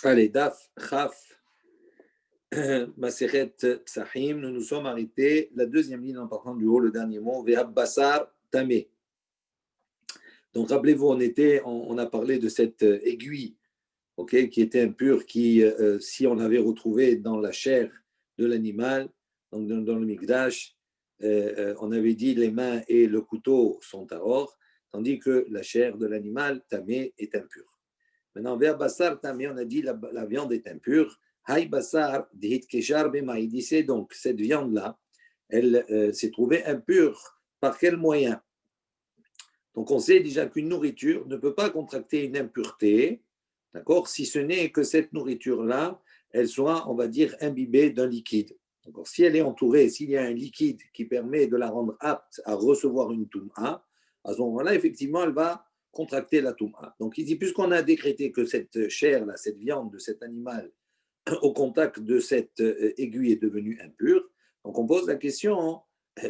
Allez, Daf, Chaf, Maseret Psachim, nous nous sommes arrêtés, la deuxième ligne en partant du haut, le dernier mot, Ve'ab Basar Tamé. Donc rappelez-vous, on a parlé de cette aiguille, okay, qui était impure, qui, si on l'avait retrouvée dans la chair de l'animal, donc dans le Mikdash, on avait dit les mains et le couteau sont à or, tandis que la chair de l'animal, Tamé, est impure. Maintenant, vers Bassar Tamé, on a dit la viande est impure. Hay Bassar, dit Keshar Bemaï, disait donc cette viande-là, elle s'est trouvée impure. Par quel moyen? Donc, on sait déjà qu'une nourriture ne peut pas contracter une impureté, d'accord, si ce n'est que cette nourriture-là, elle soit, on va dire, imbibée d'un liquide. Donc, si elle est entourée, s'il y a un liquide qui permet de la rendre apte à recevoir une toum'a, à ce moment-là, effectivement, elle va contracter la toum'a. Donc, il dit, puisqu'on a décrété que cette chair-là, cette viande de cet animal, au contact de cette aiguille est devenue impure, donc on pose la question,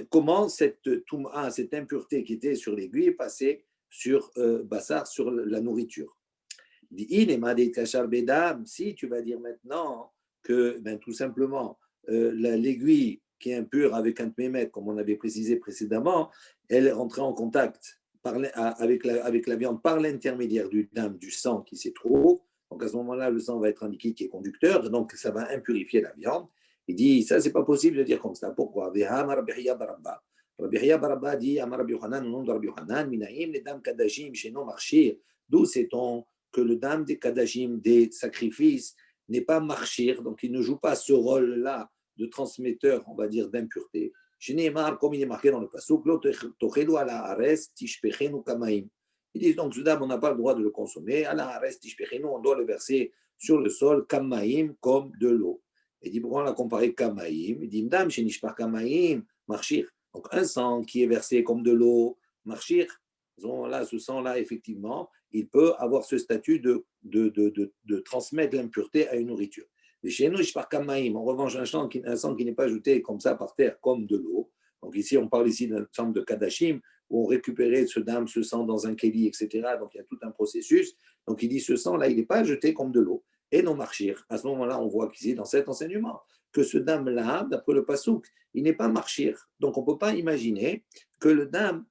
comment cette toum'a, cette impureté qui était sur l'aiguille est passée sur Bassar, sur la nourriture. Si tu vas dire maintenant que ben, tout simplement l'aiguille qui est impure avec un tmémet, comme on avait précisé précédemment, elle est rentrée en contact avec la viande par l'intermédiaire du dam, du sang qui s'y trouve. Donc à ce moment-là, le sang va être un liquide qui est conducteur, donc ça va impurifier la viande. Il dit, ça, c'est pas possible de dire comme ça. Pourquoi? Rabbi Hiya Barabba dit, Amar Rabbi Yochanan, au nom de Rabbi Yochanan, Minaim, les dames kadashim, chez nos marchés, d'où sait-on que le dam des kadashim, des sacrifices, n'est pas marchir, donc il ne joue pas ce rôle-là de transmetteur, on va dire, d'impureté. Comme il est marqué dans le pasuk, ils disent donc, ce dam, on n'a pas le droit de le consommer, on doit le verser sur le sol, kamaim, comme de l'eau. Il dit, pourquoi on l'a comparé kamaim? Il dit, dam, shenishpar kamaim, marchir. Donc, un sang qui est versé comme de l'eau, marchir, là, ce sang-là, effectivement, il peut avoir ce statut de transmettre l'impureté à une nourriture. Mais chez nous, en revanche, un sang qui n'est pas jeté comme ça par terre, comme de l'eau. Donc ici, on parle ici d'un sang de kadashim, où on récupérait ce dam, ce sang dans un kéli, etc. Donc il y a tout un processus. Donc il dit, ce sang-là, il n'est pas jeté comme de l'eau. Et non marchir. À ce moment-là, on voit qu'ici, dans cet enseignement, que ce dam-là, d'après le pasouk, il n'est pas marchir. Donc on ne peut pas imaginer que le dam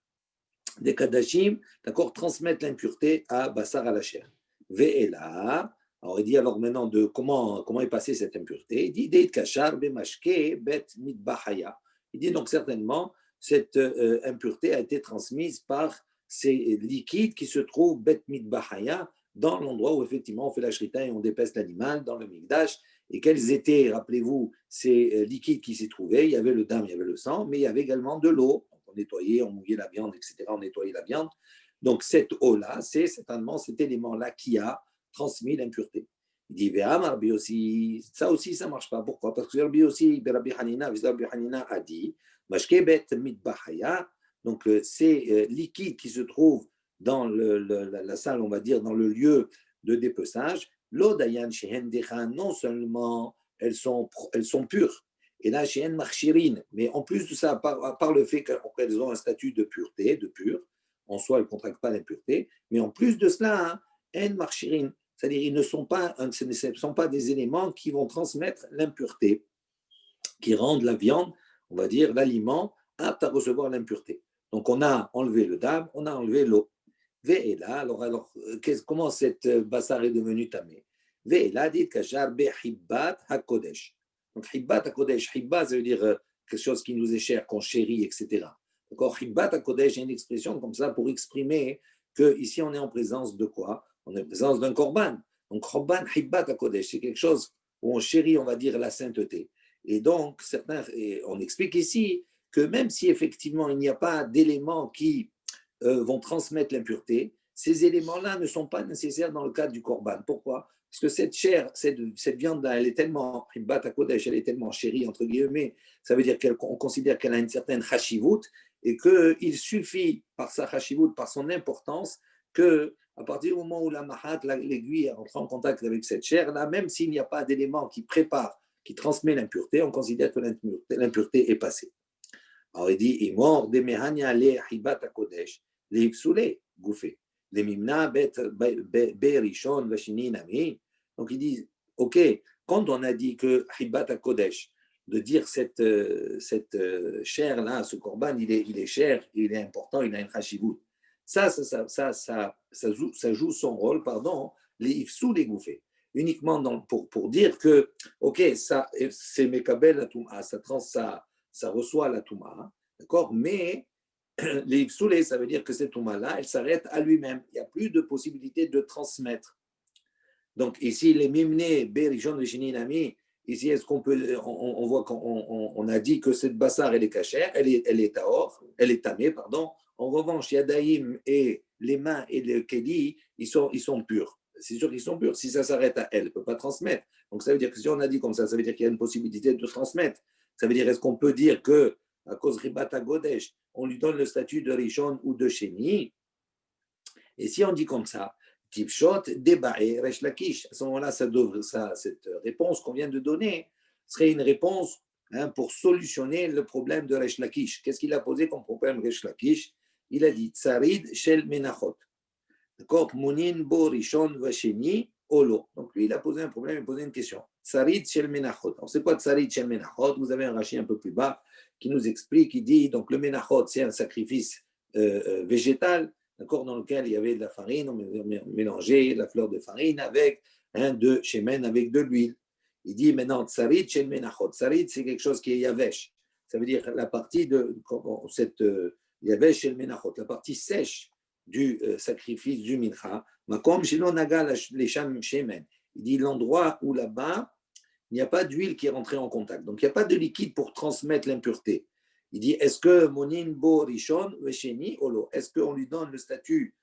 des kadashim, d'accord, transmettent l'impureté à Bassar à la chair. Ve'ela, alors il dit alors maintenant de comment est passée cette impureté. Il dit Deit kashar bemashke bet mitbahaya. Il dit donc certainement cette impureté a été transmise par ces liquides qui se trouvent bet mitbahaya dans l'endroit où effectivement on fait la shrita et on dépèce l'animal dans le mikdash. Et quels étaient, rappelez-vous, ces liquides qui s'y trouvaient? Il y avait le dam, il y avait le sang, mais il y avait également de l'eau. On nettoyait, on mouillait la viande, etc. On nettoyait la viande. Donc cette eau-là, c'est certainement cet élément-là qui a transmis l'impureté. Il dit, Rabbi aussi, ça aussi, ça ne marche pas. Pourquoi? Parce que Rabbi aussi, Rabbi Hanina a dit, Mashkebet mitbahaya, donc ces liquides qui se trouvent dans la salle, on va dire, dans le lieu de dépeçage, l'odayan shehendecha, non seulement elles sont pures, et là, chez En Marchirin, mais en plus de ça, par le fait qu'elles ont un statut de pureté, de pur, en soi, elles ne contractent pas l'impureté, mais en plus de cela, En Marchirin, c'est-à-dire ce ne sont pas des éléments qui vont transmettre l'impureté, qui rendent la viande, on va dire, l'aliment apte à recevoir l'impureté. Donc, on a enlevé le dam, on a enlevé l'eau. Ve'ela, alors comment cette bassar est devenue tamée? Ve'ela dit kashar behibbat hakodesh. Donc, hibbat hakodesh, hibbat, ça veut dire quelque chose qui nous est cher, qu'on chérit, etc. D'accord? Hibbat hakodesh, il y a une expression comme ça pour exprimer qu'ici, on est en présence de quoi? On est en présence d'un korban. Donc, korban, hibbat hakodesh, c'est quelque chose où on chérit, on va dire, la sainteté. Et donc, on explique ici que même si effectivement il n'y a pas d'éléments qui vont transmettre l'impureté, ces éléments-là ne sont pas nécessaires dans le cadre du korban. Pourquoi? Parce que cette chair, cette viande-là, elle est tellement, elle est tellement chérie, entre guillemets, ça veut dire qu'on considère qu'elle a une certaine chashivut, et qu'il suffit, par sa chashivut, par son importance, que à partir du moment où la mahat, l'aiguille, entre en contact avec cette chair-là, même s'il n'y a pas d'élément qui prépare, qui transmet l'impureté, on considère que l'impureté est passée. Alors il dit, Imor de mehania le hibat kodesh, le ipsule, gouffé. Le mimna berishon vashini nami. Donc ils disent, ok, quand on a dit que Hibbat Kodesh, de dire cette chair-là, ce korban, il est cher, il est important, il a une chashivut. Ça joue son rôle, pardon, les ifsou les gouffés. Uniquement pour dire que, ok, ça, c'est Mekabel la Touma, ça reçoit la Touma, d'accord, mais les ifsoulés, ça veut dire que cette Touma-là, elle s'arrête à lui-même. Il n'y a plus de possibilité de transmettre. Donc ici, les Mimné, Berishon, Veshininami, ici, est-ce qu'on peut, on voit qu'on a dit que cette bassar, elle est cachère, elle est taor, elle est tamée, pardon. En revanche, Yadaïm et les mains et le Keli, ils sont purs. C'est sûr qu'ils sont purs. Si ça s'arrête à elle, elle ne peut pas transmettre. Donc ça veut dire que si on a dit comme ça veut dire qu'il y a une possibilité de transmettre. Ça veut dire, est-ce qu'on peut dire que à cause Ribata Godesh, on lui donne le statut de Rishon ou de Sheni? Et si on dit comme ça, Tipshot, Debae, Resh Lakish, à ce moment-là, cette réponse qu'on vient de donner serait une réponse pour solutionner le problème de Resh Lakish. Qu'est-ce qu'il a posé comme problème Resh Lakish? Il a dit Tsarid Shel Menachot. D'accord? Munin Bo Rishon Vasheni Olo. Donc lui, il a posé un problème, il a posé une question. Tsarid Shel Menachot. Alors c'est quoi Tsarid Shel Menachot? Vous avez un rachis un peu plus bas qui nous explique, il dit donc le Menachot, c'est un sacrifice végétal, d'accord, dans lequel il y avait de la farine, on mélangeait la fleur de farine avec de shemen, avec de l'huile. Il dit maintenant, tsarid shel menachot. Tsarid, c'est quelque chose qui est yavesh. Ça veut dire la partie de cette yavesh shel menachot, la partie sèche du sacrifice du mincha. Makom shelo naga lesham shemen. Il dit l'endroit où là-bas, il n'y a pas d'huile qui est rentrée en contact. Donc, il n'y a pas de liquide pour transmettre l'impureté. Il dit, est-ce que Monin Bo Rishon Vesheni Olo, est-ce qu'on lui donne le statut,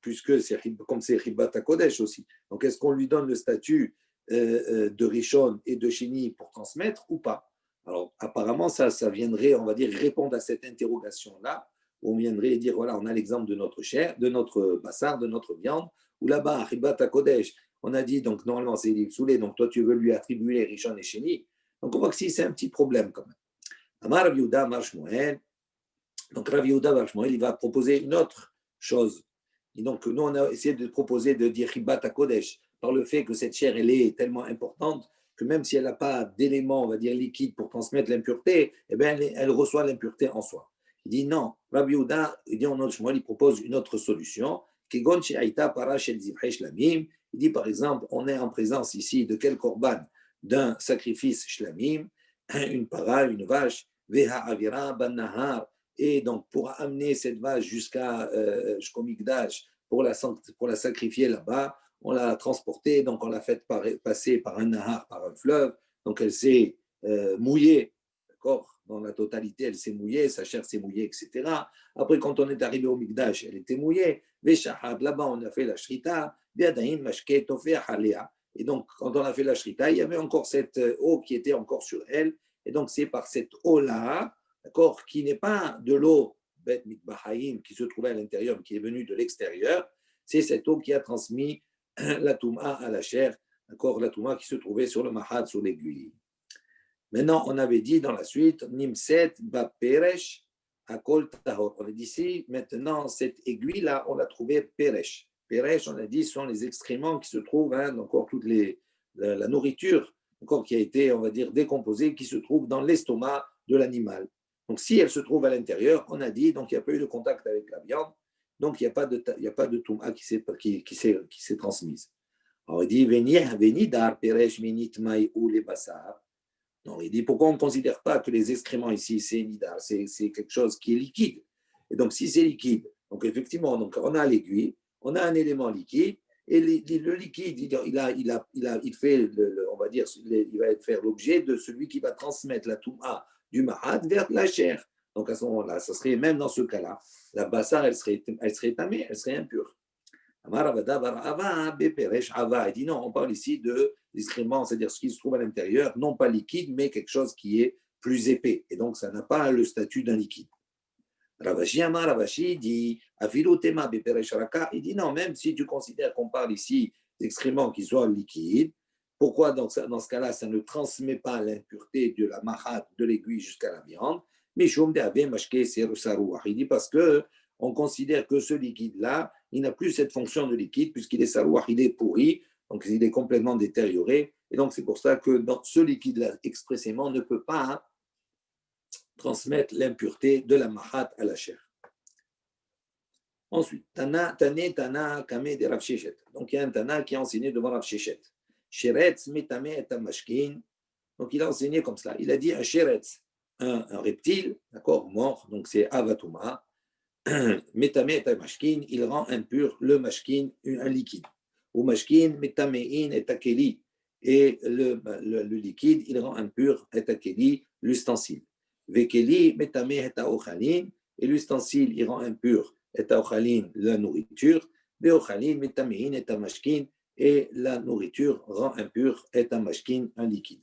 puisque c'est comme c'est Ribat Kodesh aussi, donc est-ce qu'on lui donne le statut de Rishon et de Sheni pour transmettre ou pas? Alors, apparemment, ça viendrait, on va dire, répondre à cette interrogation-là, où on viendrait dire, voilà, on a l'exemple de notre chair, de notre bassar, de notre viande, où là-bas, Ribat Kodesh, on a dit, donc normalement, c'est Elif Soulé, donc toi, tu veux lui attribuer Rishon et Sheni. Donc, on voit que si c'est un petit problème quand même. Amar Rav Yehuda Amar Shmuel. Donc, Rav Yehuda Amar Shmuel, il va proposer une autre chose. Et donc, nous, on a essayé de proposer de dire Ribat Kodesh, par le fait que cette chair, elle est tellement importante que même si elle n'a pas d'éléments, on va dire, liquides pour transmettre l'impureté, eh bien, elle reçoit l'impureté en soi. Il dit non. Rav Yehuda, il dit en autre Shmuel, il propose une autre solution. Kegon She'aita Para Shel Zivchei Shlamim. Il dit par exemple, on est en présence ici de quel korban? D'un sacrifice shlamim, une para, une vache, veha avira ban nahar, et donc pour amener cette vache jusqu'à Shkomikdash, pour la sacrifier là-bas, on l'a transportée, donc on l'a fait passer par un nahar, par un fleuve, donc elle s'est mouillée, d'accord? Dans la totalité, elle s'est mouillée, sa chair s'est mouillée, etc. Après, quand on est arrivé au Mikdash, elle était mouillée. Veshahab, là-bas, on a fait la shrita. Et donc, quand on a fait la shrita, il y avait encore cette eau qui était encore sur elle. Et donc, c'est par cette eau-là, d'accord, qui n'est pas de l'eau Bet Mikbahaim qui se trouvait à l'intérieur, mais qui est venue de l'extérieur. C'est cette eau qui a transmis la touma à la chair, d'accord, la touma qui se trouvait sur le mahad, sur l'aiguille. Maintenant, on avait dit dans la suite, Nimset ba peresh akol tahor. On a dit ici, maintenant, cette aiguille-là, on l'a trouvée peresh. Peresh, on a dit, sont les excréments qui se trouvent, encore toute la nourriture, encore qui a été, on va dire, décomposée, qui se trouve dans l'estomac de l'animal. Donc, si elle se trouve à l'intérieur, on a dit, donc il n'y a pas eu de contact avec la viande, donc il n'y a pas de touma qui s'est transmise. Alors, il dit, veni dar peresh minit mai ou les bassar. Non, il dit pourquoi on ne considère pas que les excréments ici, c'est nidar, c'est quelque chose qui est liquide. Et donc, si c'est liquide, donc effectivement, donc on a l'aiguille, on a un élément liquide, et le liquide, il fait, on va dire, il va faire l'objet de celui qui va transmettre la touma du mahad vers la chair. Donc, à ce moment-là, ça serait, même dans ce cas-là, la bassar, elle serait tamée, elle serait impure. Il dit non, on parle ici de l'excrément, c'est-à-dire ce qui se trouve à l'intérieur, non pas liquide, mais quelque chose qui est plus épais. Et donc, ça n'a pas le statut d'un liquide. Ravashi dit, il dit non, même si tu considères qu'on parle ici d'excréments qui soient liquides, pourquoi dans ce cas-là, ça ne transmet pas l'impureté de la mahat, de l'aiguille jusqu'à la viande? Il dit parce que on considère que ce liquide-là, il n'a plus cette fonction de liquide puisqu'il est sarouach, il est pourri. donc il est complètement détérioré. Et donc, c'est pour ça que dans ce liquide-là, expressément, ne peut pas transmettre l'impureté de la mahat à la chair. Ensuite, Tana, Kame de Rav Sheshet. Donc, il y a un Tana qui a enseigné devant Rav Sheshet. Sheretz, Metame et Tamashkin. Donc, il a enseigné comme cela. Il a dit un Sheretz, un reptile, d'accord, mort, donc c'est Avatuma. Metame et Tamashkin, il rend impur le mashkin, un liquide. Ou mashkin, Metamein et Takeli. Et le liquide, il rend impur et Takeli, l'ustensile. Vekeli, Metame et Taochalin. Et l'ustensile, il rend impur et Taochalin, la nourriture. Veochalin, Metamein et Tamashkin. Et la nourriture rend impur et Tamashkin, un liquide.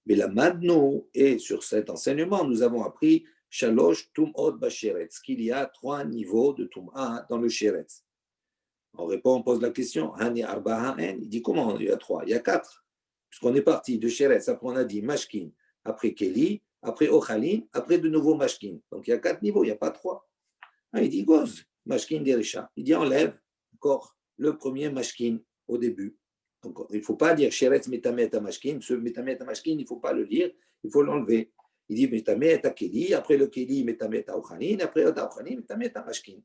Mais la madno, et sur cet enseignement, nous avons appris Shalosh Tum'ot Basheretz, qu'il y a 3 niveaux de Tum'a dans le Sheretz. On répond, on pose la question, Hani Arba Ha'en, il dit comment il y a 3? Il y a 4. Puisqu'on est parti de Sheretz, après on a dit Mashkin, après Keli, après Ochalin, après de nouveau Mashkin. Donc il y a 4 niveaux, il n'y a pas 3. Il dit Goz, Mashkin Derisha. Il dit enlève encore le premier Mashkin au début. Donc, il ne faut pas dire Sheretz Metamet Mashkin. Ce Metamet Mashkin, il ne faut pas le lire, il faut l'enlever. Il dit Metamet Keli, après le Keli Metamet Ochalin, après le Ochalin Metamet Mashkin.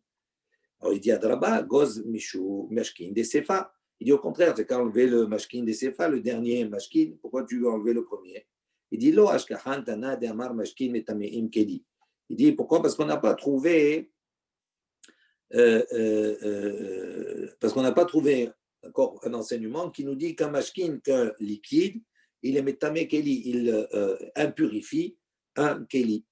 Alors il dit Adraba, Goz Mishu Mashkin des Sefa. Il dit au contraire, c'est qu'à enlever le Mashkin des Sefa, le dernier Mashkin, pourquoi tu veux enlever le premier? Il dit Lo Ashkahan Tana de Amar Mashkin Metameim Keli. Il dit pourquoi? Parce qu'on n'a pas trouvé. Parce qu'on n'a pas trouvé encore un enseignement qui nous dit qu'un mashkin, qu'un liquide, il est metame keli, il impurifie un keli.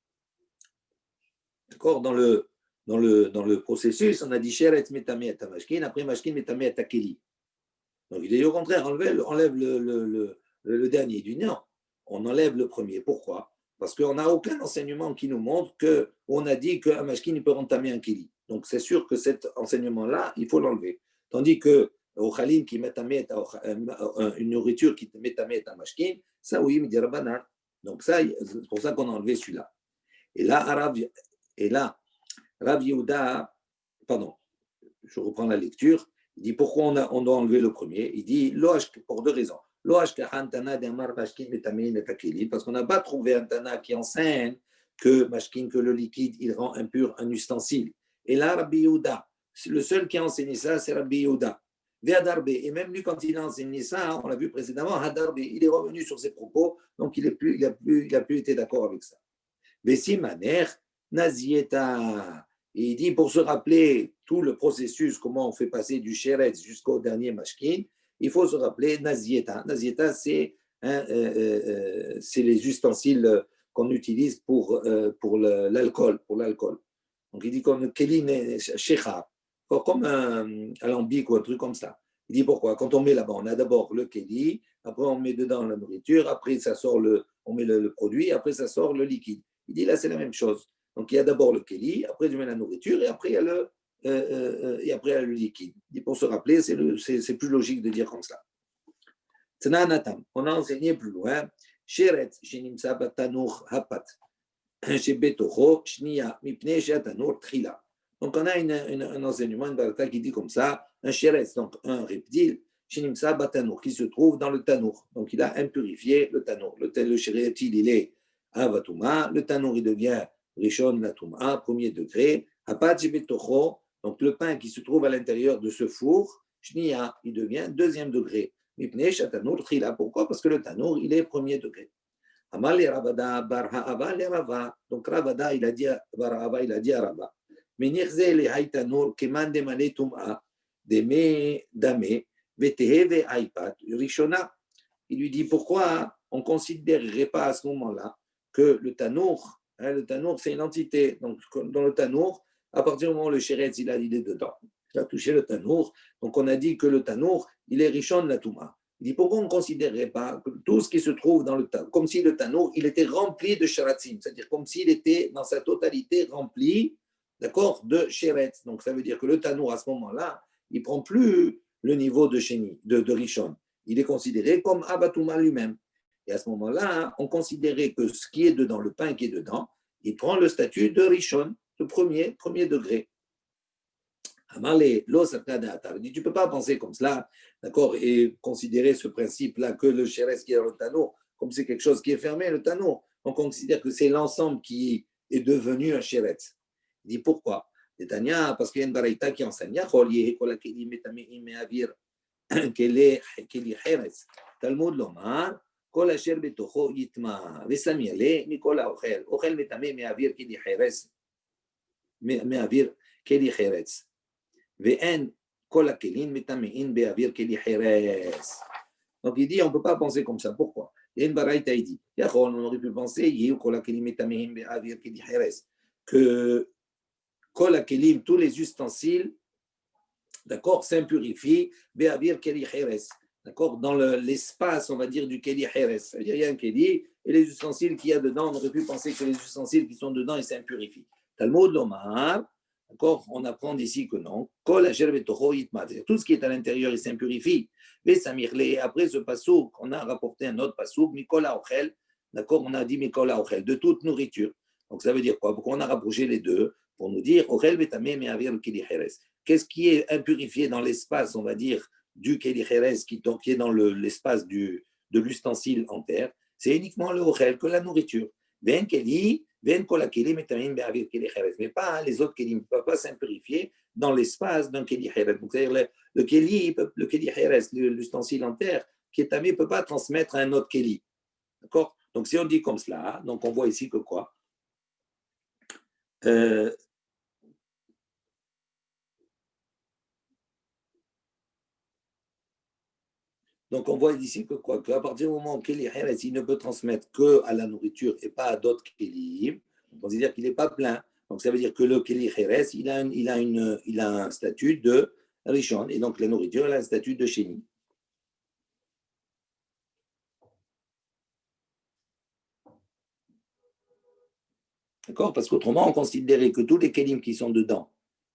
D'accord, dans le processus, on a dit sheretz metame et mashkin, après mashkin metame et keli. Donc il dit au contraire, enlève le dernier. Il dit non, on enlève le premier. Pourquoi? Parce qu'on n'a aucun enseignement qui nous montre qu'on a dit qu'un mashkin peut entamer un keli. Donc c'est sûr que cet enseignement-là, il faut l'enlever. Tandis que au khalim qui met une nourriture qui met un mashkin, ça oui, mais dirabanan. Donc ça, c'est pour ça qu'on a enlevé celui-là. Et là, Rav Yehuda, pardon, je reprends la lecture. Il dit pourquoi on doit enlever le premier. Il dit pour 2 raisons. Parce qu'on n'a pas trouvé un Tana qui enseigne que mashkin, que le liquide, il rend impur un ustensile. Et là, Rabbi Yehuda, le seul qui a enseigné ça, c'est Rabbi Yehuda. Et même lui, quand il a enseigné ça, on l'a vu précédemment, Hadarbe, il est revenu sur ses propos, donc il n'a plus été d'accord avec ça. Vessi Maner, Nazieta. Et il dit, pour se rappeler tout le processus, comment on fait passer du Sheretz jusqu'au dernier Mashkin, il faut se rappeler Nazieta. Nazieta, c'est les ustensiles qu'on utilise pour l'alcool. Donc il dit comme Kelin Shecha, comme un alambic ou un truc comme ça. Il dit pourquoi? Quand on met là-bas, on a d'abord le Keli, après on met dedans la nourriture, après ça sort on met le produit, après ça sort le liquide. Il dit là, c'est la même chose. Donc, il y a d'abord le Keli, après, tu mets la nourriture, et après, il y a le liquide. Et pour se rappeler, c'est plus logique de dire comme ça. Tzna on a enseigné plus loin. Sheretz, Shenimsa Batanur Hapat. Shebetocho, Shnia, Mipne, Shetanur, Trila. Donc, on a un enseignement, une barata qui dit comme ça, un Sheretz, donc un reptile, Shenimsa Batanur, qui se trouve dans le Tanour. Donc, il a impurifié le Tanour. Le reptile, il est Avatuma, le Tanour, il devient Rishon Latuma, premier degré. Hapat Betocho, donc le pain qui se trouve à l'intérieur de ce four, Shnia, il devient deuxième degré. Mipne Shatanour Trila. Pourquoi? Parce que le Tanour, il est premier degré. Amal le Ravada, Bar Ha'ava le Rava. Donc Ravada, il a dit Bar Ha'ava, il a dit à Rava. Menirze le Haïtanour, Keman de Mane Tum'a, Deme Dame, Veteheve Aipat, Rishona. Il lui dit pourquoi on ne considérerait pas à ce moment-là que le Tanour, le Tanour, c'est une entité. Donc, dans le Tanour, à partir du moment où le Sheretz, il est dedans, il a touché le Tanour. Donc, on a dit que le Tanour, il est Rishon la Touma. Il dit pourquoi on ne considérerait pas que tout ce qui se trouve dans le Tanour, comme si le Tanour, il était rempli de Sheratzim, c'est-à-dire comme s'il était dans sa totalité rempli, d'accord, de Sheretz. Donc, ça veut dire que le Tanour, à ce moment-là, il ne prend plus le niveau de Sheni, de Rishon. Il est considéré comme Abatuma lui-même. Et à ce moment-là, on considérait que ce qui est dedans, le pain qui est dedans, il prend le statut de Rishon, de premier degré. Amarle, lo sarkada atar. Il dit, tu ne peux pas penser comme cela, d'accord, et considérer ce principe-là que le chéres qui est dans le tanneau, comme c'est quelque chose qui est fermé, le tanneau. On considère que c'est l'ensemble qui est devenu un chéres. Il dit, pourquoi? Parce qu'il y a une baraïta qui enseigne, כלי חרס. תלמוד לומר, כל אשר בתוכו יטמע, ושם ילה מכל האוכל. אוכל מטמא מהאוויר כלי חרס, מהאוויר כלי חרץ. ואין כל הכלים מטמאים באוויר כלי חרס. Donc il dit, on ne peut pas penser comme ça. Pourquoi? Il y a une baraïta, il dit, on aurait pu penser, que kol hakelim, tous les ustensiles, d'accord, s'impurifient, be'avir keli cheres, d'accord, dans l'espace, on va dire, du keli cheres. C'est-à-dire, il y a un keli, et les ustensiles qu'il y a dedans, on aurait pu penser que les ustensiles qui sont dedans, ils s'impurifient. Talmud lomar, d'accord, on apprend d'ici que non. Kol asher betocho yitma, tout ce qui est à l'intérieur, il s'impurifie. Vesamirle, après ce pasouk, on a rapporté un autre pasouk, mikol haochel, d'accord, on a dit mikol haochel, de toute nourriture. Donc ça veut dire quoi? Pourquoi on a rapproché les deux? Pour nous dire, ochel betameh me'avir keli cheres. Qu'est-ce qui est impurifié dans l'espace, on va dire, du keli cheres, qui est dans l'espace de l'ustensile en terre? C'est uniquement le ochel, que la nourriture. Ven keli, ven kol hakeli metamim be'avir keli cheres. Mais pas les autres keli ne peuvent pas s'impurifier dans l'espace d'un keli cheres. Donc c'est-à-dire le keli cheres, l'ustensile en terre, qui est tamé, ne peut pas transmettre à un autre keli. D'accord? Donc si on dit comme cela, donc on voit ici que quoi? Donc on voit ici que quoi? Qu'à partir du moment où Keli Heres, il ne peut transmettre qu'à la nourriture et pas à d'autres Keli, on considère qu'il n'est pas plein. Donc ça veut dire que le Keli Heres, il a un statut de Rishon, et donc la nourriture, elle a un statut de Sheni. D'accord? Parce qu'autrement, on considérait que tous les Kelim qui sont dedans,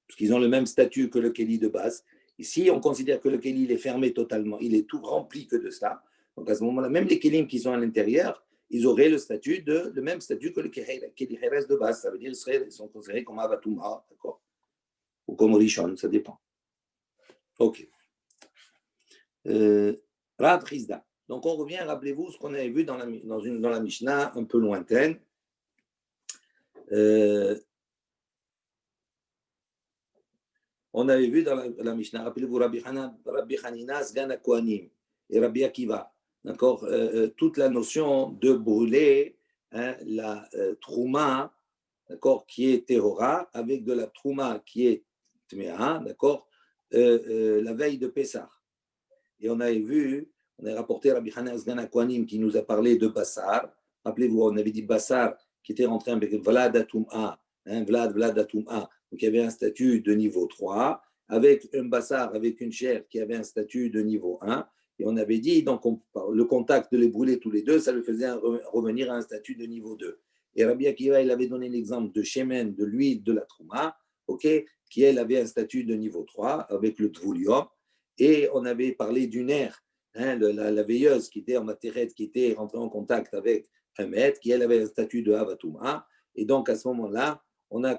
parce qu'ils ont le même statut que le Keli de base, ici, on considère que le Keli, il est fermé totalement, il est tout rempli que de cela. Donc à ce moment-là, même les Kelim qui sont à l'intérieur, ils auraient le même statut que le Keli Heres de base. Ça veut dire qu'ils sont considérés comme Avatuma, d'accord? Ou comme Rishon, ça dépend. Ok. Rav Chizda. Donc on revient, rappelez-vous ce qu'on avait vu dans la Mishnah un peu lointaine. On avait vu dans la Mishnah, rappelez-vous, Rabbi Hanina, Sgan Kohanim et Rabbi Akiva, d'accord, toute la notion de brûler la trouma, d'accord, qui est Tehora, avec de la trouma qui est Tmea, d'accord, la veille de Pessah. Et on avait vu, on a rapporté Rabbi Hanina, Sgan Kohanim qui nous a parlé de Bassar. Rappelez-vous, on avait dit Bassar qui était rentré avec Vlad Atum'a, Vlad Atum'a. Donc il y avait un statut de niveau 3, avec un bassar, avec une chair qui avait un statut de niveau 1. Et on avait dit, donc le contact de les brûler tous les deux, ça le faisait revenir à un statut de niveau 2. Et Rabbi Akiva, il avait donné l'exemple de shemen, de l'huile de la trouma, okay, qui elle avait un statut de niveau 3, avec le tvoulium. Et on avait parlé du nerf, la veilleuse qui était en materet, qui était rentrée en contact avec un maître, qui elle avait un statut de avatouma. Et donc à ce moment-là, on a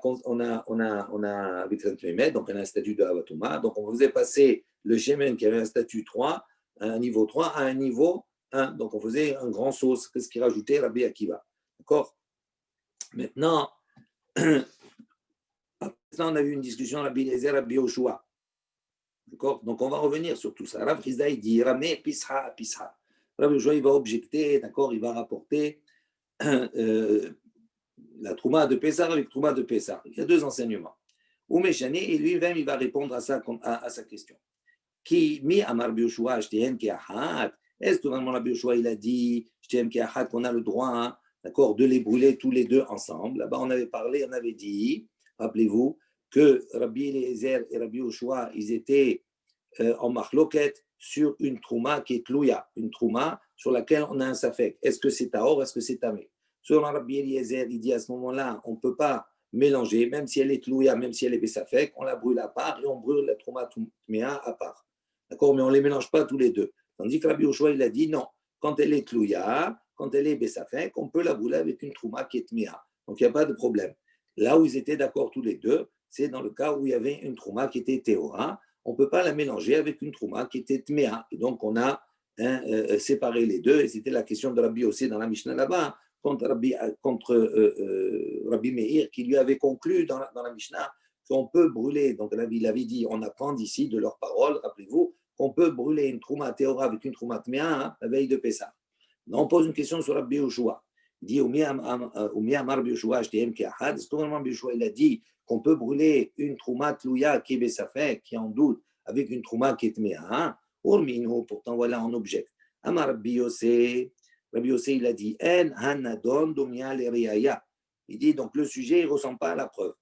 avec Saint-Mémet, donc on a un statut de Avatuma, donc on faisait passer le Shemen qui avait un statut 3, à un niveau 3, à un niveau 1. Donc on faisait un grand sauce, qu'est-ce qui rajoutait Rabbi Akiva. D'accord? Maintenant, on a eu une discussion Rabbi Eliezer, Rabbi Yoshua. D'accord? Donc on va revenir sur tout ça. Rav Chizda, il dit Ramé Pisra Pisra. Rabbi Yoshua, il va objecter, d'accord? Il va rapporter la Trouma de Pessah avec Trouma de Pessah. Il y a deux enseignements. Oumeshane, et lui-même, il va répondre à sa question. Qui mi amar bioshua shtehen keachat? Est-ce que vraiment Rabbi Yoshua, il a dit shtehen keachat qu'on a le droit, d'accord, de les brûler tous les deux ensemble? Là-bas, on avait parlé, on avait dit, rappelez-vous, que Rabbi Eliezer et Rabbi Yoshua, ils étaient en marloquette sur une trouma qui est tlouya, une trouma sur laquelle on a un safek. Est-ce que c'est taor, est-ce que c'est tamé? Selon Rabbi Eliezer, il dit à ce moment-là, on ne peut pas mélanger, même si elle est tlouya, même si elle est besafek, on la brûle à part et on brûle la trouma tméa à part. D'accord? Mais on ne les mélange pas tous les deux. Tandis que Rabbi Yoshua, il a dit non. Quand elle est tlouya, quand elle est besafek, on peut la brûler avec une trouma qui est tméa. Donc il n'y a pas de problème. Là où ils étaient d'accord tous les deux, c'est dans le cas où il y avait une trouma qui était théora. On ne peut pas la mélanger avec une trouma qui était tméa. Et donc, on a séparé les deux. Et c'était la question de Rabbi aussi dans la Mishnah là-bas, contre Rabbi Meir, qui lui avait conclu dans la Mishnah qu'on peut brûler. Donc, il avait dit, on apprend d'ici de leurs paroles, rappelez-vous, qu'on peut brûler une trouma théora avec une trouma tméa la veille de Pessah. On pose une question sur Rabbi Yoshua. Il dit, il a dit qu'on peut brûler une trouma tlouya qui est besafek, qui est en doute, avec une trouma qui est tméa. Pourtant, voilà un objet. Amar Rabbi Yossé, il a dit, En hanadon domia l'eriaya. Il dit, donc le sujet, il ne ressemble pas à la preuve.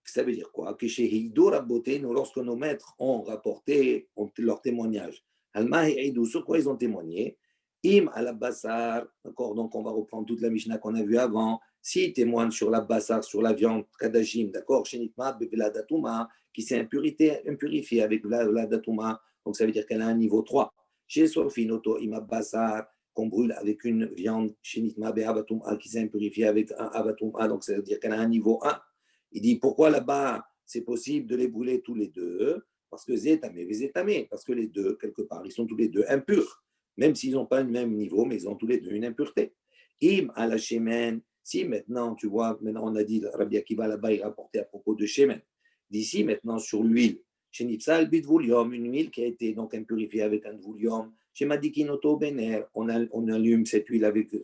Ça veut dire quoi? Que chez Hidou Rabboteinu, lorsque nos maîtres ont rapporté leur témoignage, Alma et Hidou, sur quoi ils ont témoigné? Im à la bassar, d'accord, donc on va reprendre toute la Mishnah qu'on a vue avant. S'ils témoignent sur la bassar, sur la viande, kadashim, d'accord, shenitma, beveladatouma, qui s'est impurifiée avec veladatouma, donc ça veut dire qu'elle a un niveau 3. Chez Sofinoto, ima bassar, qu'on brûle avec une viande, shenitma, beavatouma, qui s'est impurifiée avec un avatouma, donc ça veut dire qu'elle a un niveau 1. Il dit pourquoi là-bas c'est possible de les brûler tous les deux? Parce que zétamé, vézétamé, parce que les deux, quelque part, ils sont tous les deux impurs. Même s'ils n'ont pas le même niveau, mais ils ont tous les deux une impureté. Im à la shemen, si maintenant, tu vois, maintenant on a dit, Rabbi Akiva là-bas, il rapportait à propos de shemen. D'ici maintenant sur l'huile, chez Nipsal bidvulium, une huile qui a été donc impurifiée avec un dvulium. Chez Madikinoto bener, on allume cette huile avec,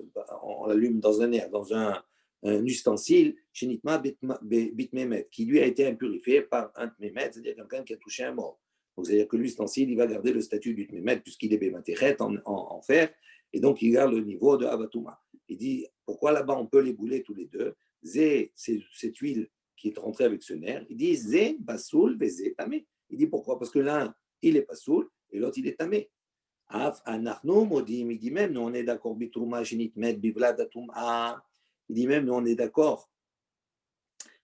on l'allume dans un air, dans un ustensile, chez Nitma bitmemet, qui lui a été impurifié par un tmemet, c'est-à-dire quelqu'un qui a touché un mort. Donc, c'est-à-dire que l'ustensile, il va garder le statut du tmémet puisqu'il est bématérette en fer, et donc il garde le niveau de Avatouma. Il dit, pourquoi là-bas on peut les brûler tous les deux? Zé, c'est cette huile qui est rentrée avec ce nerf. Il dit, Zé, basoul, zé, tamé. Il dit, pourquoi? Parce que l'un, il est basoul, et l'autre, il est tamé. Af, anachno, modim, il dit même, nous on est d'accord, bitrouma, shenitmet, bivladatouma. Il dit même, nous on est d'accord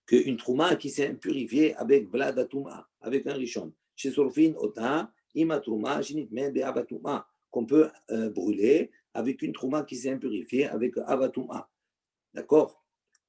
qu'une trouma qui s'est impurifiée avec vladatouma, avec un rishon. Chez Sorfin, Ota, Imatrouma, Shinitmen, Be'avatuma, qu'on peut brûler avec une trouma qui s'est impurifiée avec avatuma. D'accord?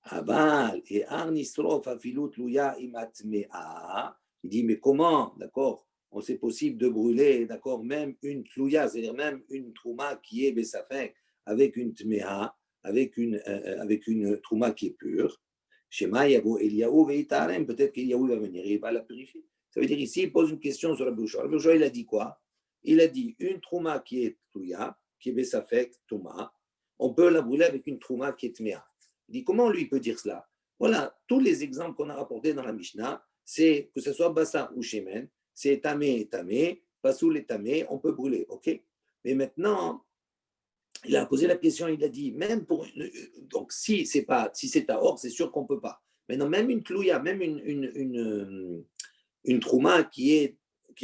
Aval et Arnisrof, Afilut, Luya, Imatmea. Il dit, mais comment, d'accord, c'est possible de brûler, d'accord, même une tlouya, c'est-à-dire même une trouma qui est Bessafin, avec une tmea, avec une trouma qui est pure. Shema Yavo Eliyahu Veitarem, peut-être qu'Eliyahu va venir, il va la purifier. Ça veut dire ici, il pose une question sur Rabbi Yoshua. Rabbi Yoshua, il a dit quoi? Il a dit une trouma qui est touya, qui est Bessafek, Touma, on peut la brûler avec une trouma qui est tmea. Il dit comment lui peut dire cela? Voilà, tous les exemples qu'on a rapportés dans la Mishnah, c'est que ce soit Bassa ou Shemen, c'est tamé et tamé, Basoul et tamé, on peut brûler, ok? Mais maintenant, il a posé la question, il a dit, même pour. Donc, si c'est tahor, c'est sûr qu'on ne peut pas. Maintenant, même une tlouya, même une trouma qui est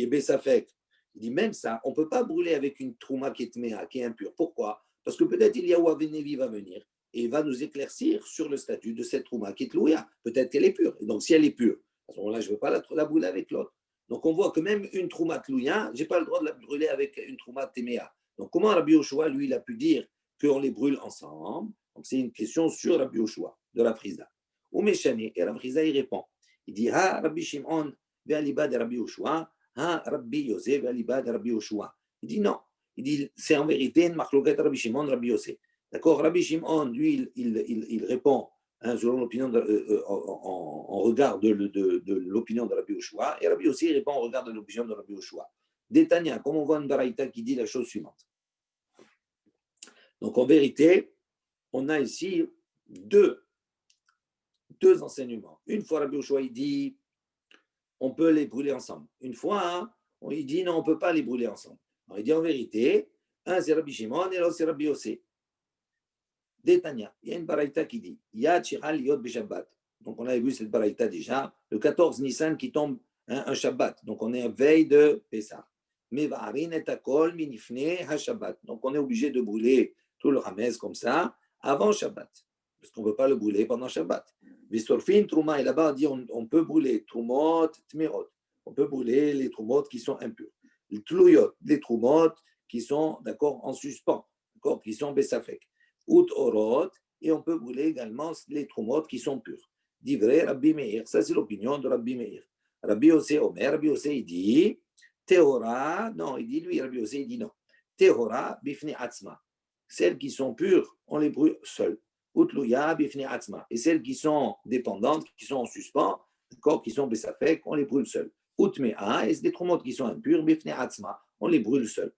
bessafek, il dit même ça, on ne peut pas brûler avec une trouma qui est tméa, qui est impure. Pourquoi? Parce que peut-être il y a Ouavenevi va venir et il va nous éclaircir sur le statut de cette trouma qui est tlouya. Peut-être qu'elle est pure. Et donc, si elle est pure, à ce moment-là, je ne veux pas la brûler avec l'autre. Donc, on voit que même une trouma tlouya, je n'ai pas le droit de la brûler avec une trouma téméa. Donc, comment Rabbi Yoshua, lui, il a pu dire qu'on les brûle ensemble? Donc, c'est une question sur Rabbi Yoshua, de la Frisa. Ou Meshani, et Rabbi Frisa, il répond. Il dit, Ha, Rabbi Shimon, ve'aliba de Rabbi Yoshua, Ha, Rabbi Yosef, ve'aliba de Rabbi Yoshua. Il dit non. Il dit, c'est en vérité une marloquette Rabbi Shimon, Rabbi Yosef. D'accord? Rabbi Shimon, lui, il répond selon l'opinion en regard de l'opinion de Rabbi Yoshua, et Rabbi aussi répond en regard de l'opinion de Rabbi Yoshua. Détania, comme on voit une baraïta qui dit la chose suivante. Donc en vérité, on a ici deux enseignements. Une fois, Rabbi Yoshua, il dit, on peut les brûler ensemble. Une fois, il dit, non, on ne peut pas les brûler ensemble. Alors, il dit en vérité, un c'est Rabbi Shimon et l'autre c'est Rabbi Yosef. Détania, il y a une baraïta qui dit, Yad Shiral Yod Beshabbat. Donc on avait vu cette baraïta déjà, le 14 Nissan qui tombe un Shabbat. Donc on est à veille de Pessah. Mevarin et Akol minifne ha-Shabbat. Donc on est obligé de brûler tout le Ramez comme ça avant Shabbat, parce qu'on ne peut pas le brûler pendant Shabbat. Visorfin Trouma, et là-bas on dit on peut brûler Troumot, Tmerot. On peut brûler les Troumot qui sont impurs. Les Tlouyot, les Troumot qui sont d'accord en suspens, d'accord, qui sont Bessafek. Out Orot, et on peut brûler également les Troumot qui sont purs. Divrei Rabbi Meir. Ça, c'est l'opinion de Rabbi Meir. Rabbi Yossé Omer, Rabbi Yossé, il dit, Tehora, non, il dit lui, Rabbi Yossé, il dit non. Tehora, bifni atzma. Celles qui sont pures, on les brûle seules. Utluya, bifni atzma. Et celles qui sont dépendantes, qui sont en suspens, d'accord, qui sont besafek, on les brûle seules. Utmea, et c'est des troumotes qui sont impures, bifni atzma, on les brûle seules.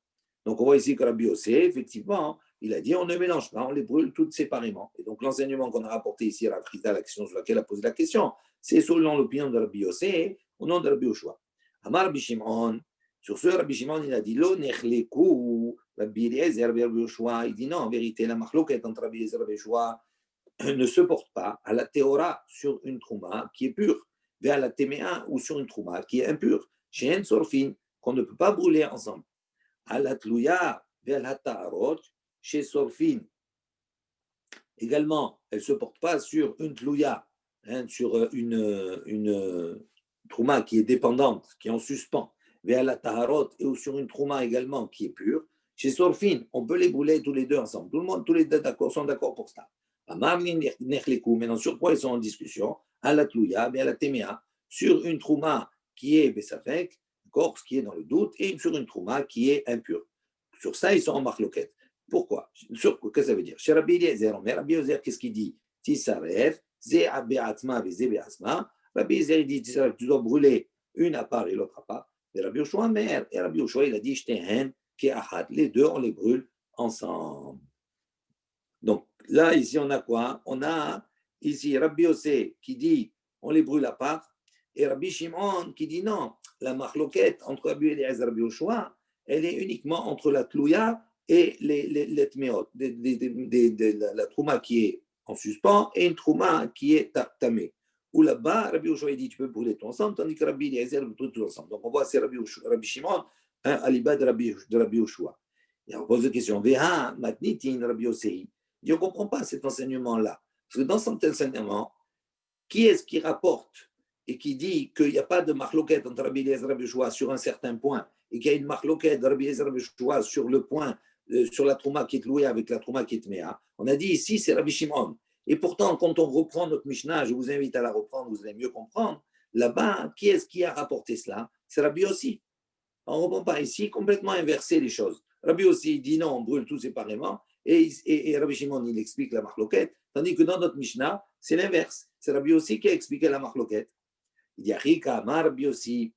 Donc on voit ici que Rabbi Yossé, effectivement, il a dit on ne mélange pas, on les brûle toutes séparément. Et donc l'enseignement qu'on a rapporté ici à la Frita, la question sur laquelle elle a posé la question, c'est selon l'opinion de Rabbi Yossé au nom de Rabbi Yoshua. Amar Rabbi Shimon, sur ce Rabbi Shimon, il a dit lo nechleku, Rabbi Eliezer, Rabbi Yoshua, il dit non, en vérité, la machloket entre Rabbi Eliezer et Rabbi Yoshua ne se porte pas à la théora sur une trouma qui est pure, vers la téméa ou sur une trouma qui est impure, chez un sorfin, qu'on ne peut pas brûler ensemble. À la tlouya, vers la ta'arot, chez sorfin, également, elle ne se porte pas sur une tlouya, sur une trouma qui est dépendante, qui est en suspens, vers la taharot et sur une trouma également qui est pure. Chez Sorfin, on peut les brûler tous les deux ensemble. Tout le monde, tous les deux sont d'accord pour ça. Maintenant, sur quoi ils sont en discussion? À la tlouya, vers la téméa, sur une trouma qui est besafek, ce qui est dans le doute, et sur une trouma qui est impure. Sur ça, ils sont en marloquette. Pourquoi? Qu'est-ce que ça veut dire? Chez Rabbi Eliezer, Rabbi Eliezer, qu'est-ce qu'il dit? Tisaref, Zé Be'atzma, Zé Be'atzma. Rabbi Eliezer dit tu dois brûler une à part et l'autre à part. Et Rabbi Yoshua, mère. Et Rabbi Yoshua, il a dit Shtehen, Ke'ahad. Les deux, on les brûle ensemble. Donc là, ici, on a quoi? On a ici Rabbi Yossé qui dit on les brûle à part. Et Rabbi Shimon qui dit non, la marloquette entre Rabbi Eliezer et Rabbi Yoshua, elle est uniquement entre la tlouya et les tméot, la trouma qui est en suspens et une trouma qui est tamée. Où là-bas, Rabbi Yoshua dit tu peux brûler tout ensemble, tandis que Rabbi Eliezer brûle tout ensemble. Donc on voit c'est Rabbi Shimon, à l'ibad de Rabbi Yoshua. Et on pose la question, Veha matnitin Rabbi Yossei. On ne comprend pas cet enseignement-là. Parce que dans cet enseignement, qui est-ce qui rapporte et qui dit qu'il n'y a pas de marloquette entre Rabbi Eliezer et Rabbi Yoshua sur un certain point, et qu'il y a une marloquette de Rabbi Eliezer et Rabbi Yoshua sur le point, sur la trouma qui est louée avec la trouma qui est tméa? On a dit ici, c'est Rabbi Shimon. Et pourtant, quand on reprend notre Mishnah, je vous invite à la reprendre, vous allez mieux comprendre, là-bas, qui est-ce qui a rapporté cela? C'est Rabbi Yossi. On ne reprend pas ici, complètement inversé les choses. Rabbi Yossi dit non, on brûle tout séparément, et Rabbi Shimon, il explique la marloquette, tandis que dans notre Mishnah, c'est l'inverse. C'est Rabbi Yossi qui a expliqué la marloquette. Il dit, Rika, Amar Rabbi Yossi.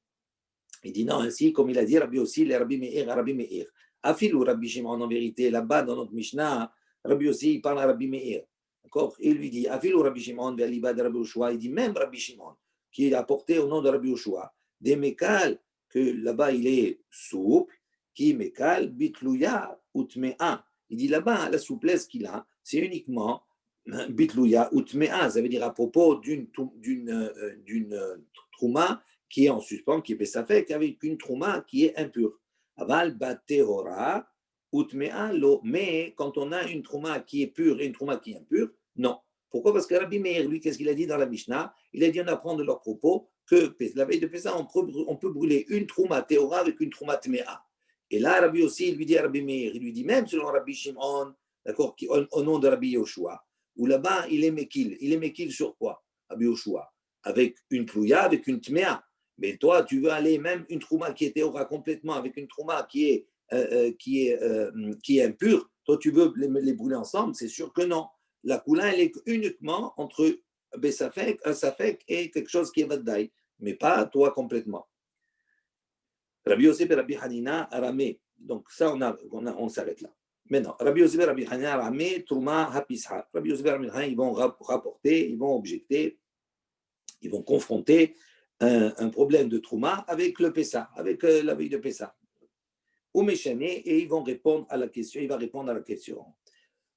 Il dit non, ainsi, comme il a dit Rabbi Yossi, les Rabbi Meir, Rabbi Meir. Afilou Rabbi Shimon, en vérité, là-bas, dans notre Mishnah, Rabbi Yossi, il parle à Rabbi Meir. D'accord? Il lui dit, Afilou Rabbi Shimon, Béaliba de Rabbi Yoshua, il dit même Rabbi Shimon, qui est apporté au nom de Rabbi Yoshua, des mécales, que là-bas il est souple, qui mécale, bitlouya, utmea. Il dit là-bas, la souplesse qu'il a, c'est uniquement bitlouya, utmea, ça veut dire à propos d'une trouma qui est en suspens, qui est besafek, avec une trouma qui est impure. Aval batehora, utmea lo. Mais quand on a une trouma qui est pure et une trouma qui est impure, non. Pourquoi? Parce que Rabbi Meir, lui, qu'est-ce qu'il a dit dans la Mishnah? Il a dit, on apprend de leurs propos que la veille de Pessah, on peut brûler une trouma théora avec une trouma tméa. Et là, Rabbi aussi, il lui dit à Rabbi Meir, il lui dit même selon Rabbi Shimon, d'accord, au nom de Rabbi Yoshua, où là-bas, il est mekil. Il est mekil sur quoi? Rabbi Yoshua, avec une tlouya, avec une tméa. Mais toi, tu veux aller même une trouma qui est théora complètement avec une trouma qui est impure, toi, tu veux les brûler ensemble? C'est sûr que non. La coula, elle est uniquement entre Besafek, un Safek et quelque chose qui est Vaddaï, mais pas toi complètement. Rabbi Yosef et Rabbi Hanina, Aramé. Donc ça, on s'arrête là. Maintenant, Rabbi Yosef et Rabbi Hanina, Aramé, Trouma, Hapisha. Rabbi Yosef et Rabbi Hanina, ils vont rapporter, ils vont objecter, ils vont confronter un problème de Trouma avec le Pessa, avec la veille de Pessa. Ou Méchané, et ils vont répondre à la question, il va répondre à la question.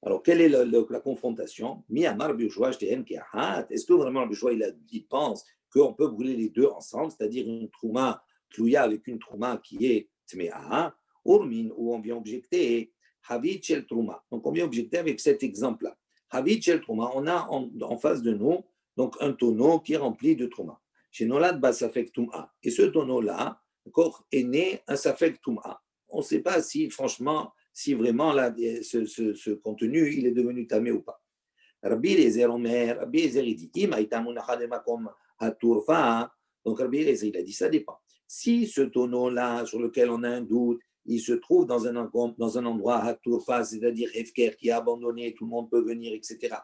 Alors, quelle est la confrontation? Est-ce que vraiment Rabbi Yoshua, il pense qu'on peut brûler les deux ensemble, c'est-à-dire une trouma tlouya avec une trouma qui est tméa, urmin, où on vient objecter Havit shel trouma. Donc, on vient objecter avec cet exemple-là. Havit shel trouma, on a en face de nous donc un tonneau qui est rempli de trouma. Chez Nolad Basafek Touma. Et ce tonneau-là, est né un Safek Touma. On ne sait pas si, franchement, si vraiment là, ce contenu il est devenu tamé ou pas. Rabbi Eliezer Omer, Rabbi Eliezer il dit, Im haïta munacha bemakom haturfa. Donc Rabbi Eliezer il a dit, ça dépend. Si ce tonneau-là, sur lequel on a un doute, il se trouve dans un endroit haturfa, c'est-à-dire hefker, qui est abandonné, tout le monde peut venir, etc.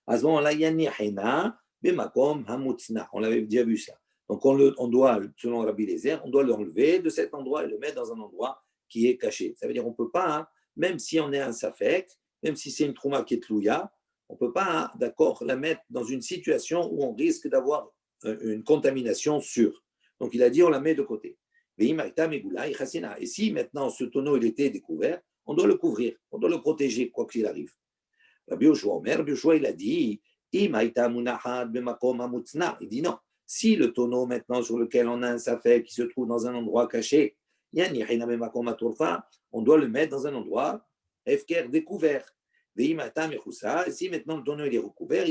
À ce moment-là, yanihena bemakom hamutzna. On l'avait déjà vu ça. Donc on doit, selon Rabbi Eliezer, on doit l'enlever de cet endroit et le mettre dans un endroit qui est caché. Ça veut dire qu'on ne peut pas, hein, même si on est un safek, même si c'est une trouma qui est tlouya, on ne peut pas, d'accord, la mettre dans une situation où on risque d'avoir une contamination sûre. Donc il a dit, on la met de côté. Et si maintenant ce tonneau il était découvert, on doit le couvrir, on doit le protéger, quoi qu'il arrive. Rabbi Yoshua Omer, Rabbi Yoshua il a dit, il dit non. Si le tonneau maintenant sur lequel on a un safek qui se trouve dans un endroit caché, on doit le mettre dans un endroit efker découvert. Et si maintenant le tonneau il est recouvert,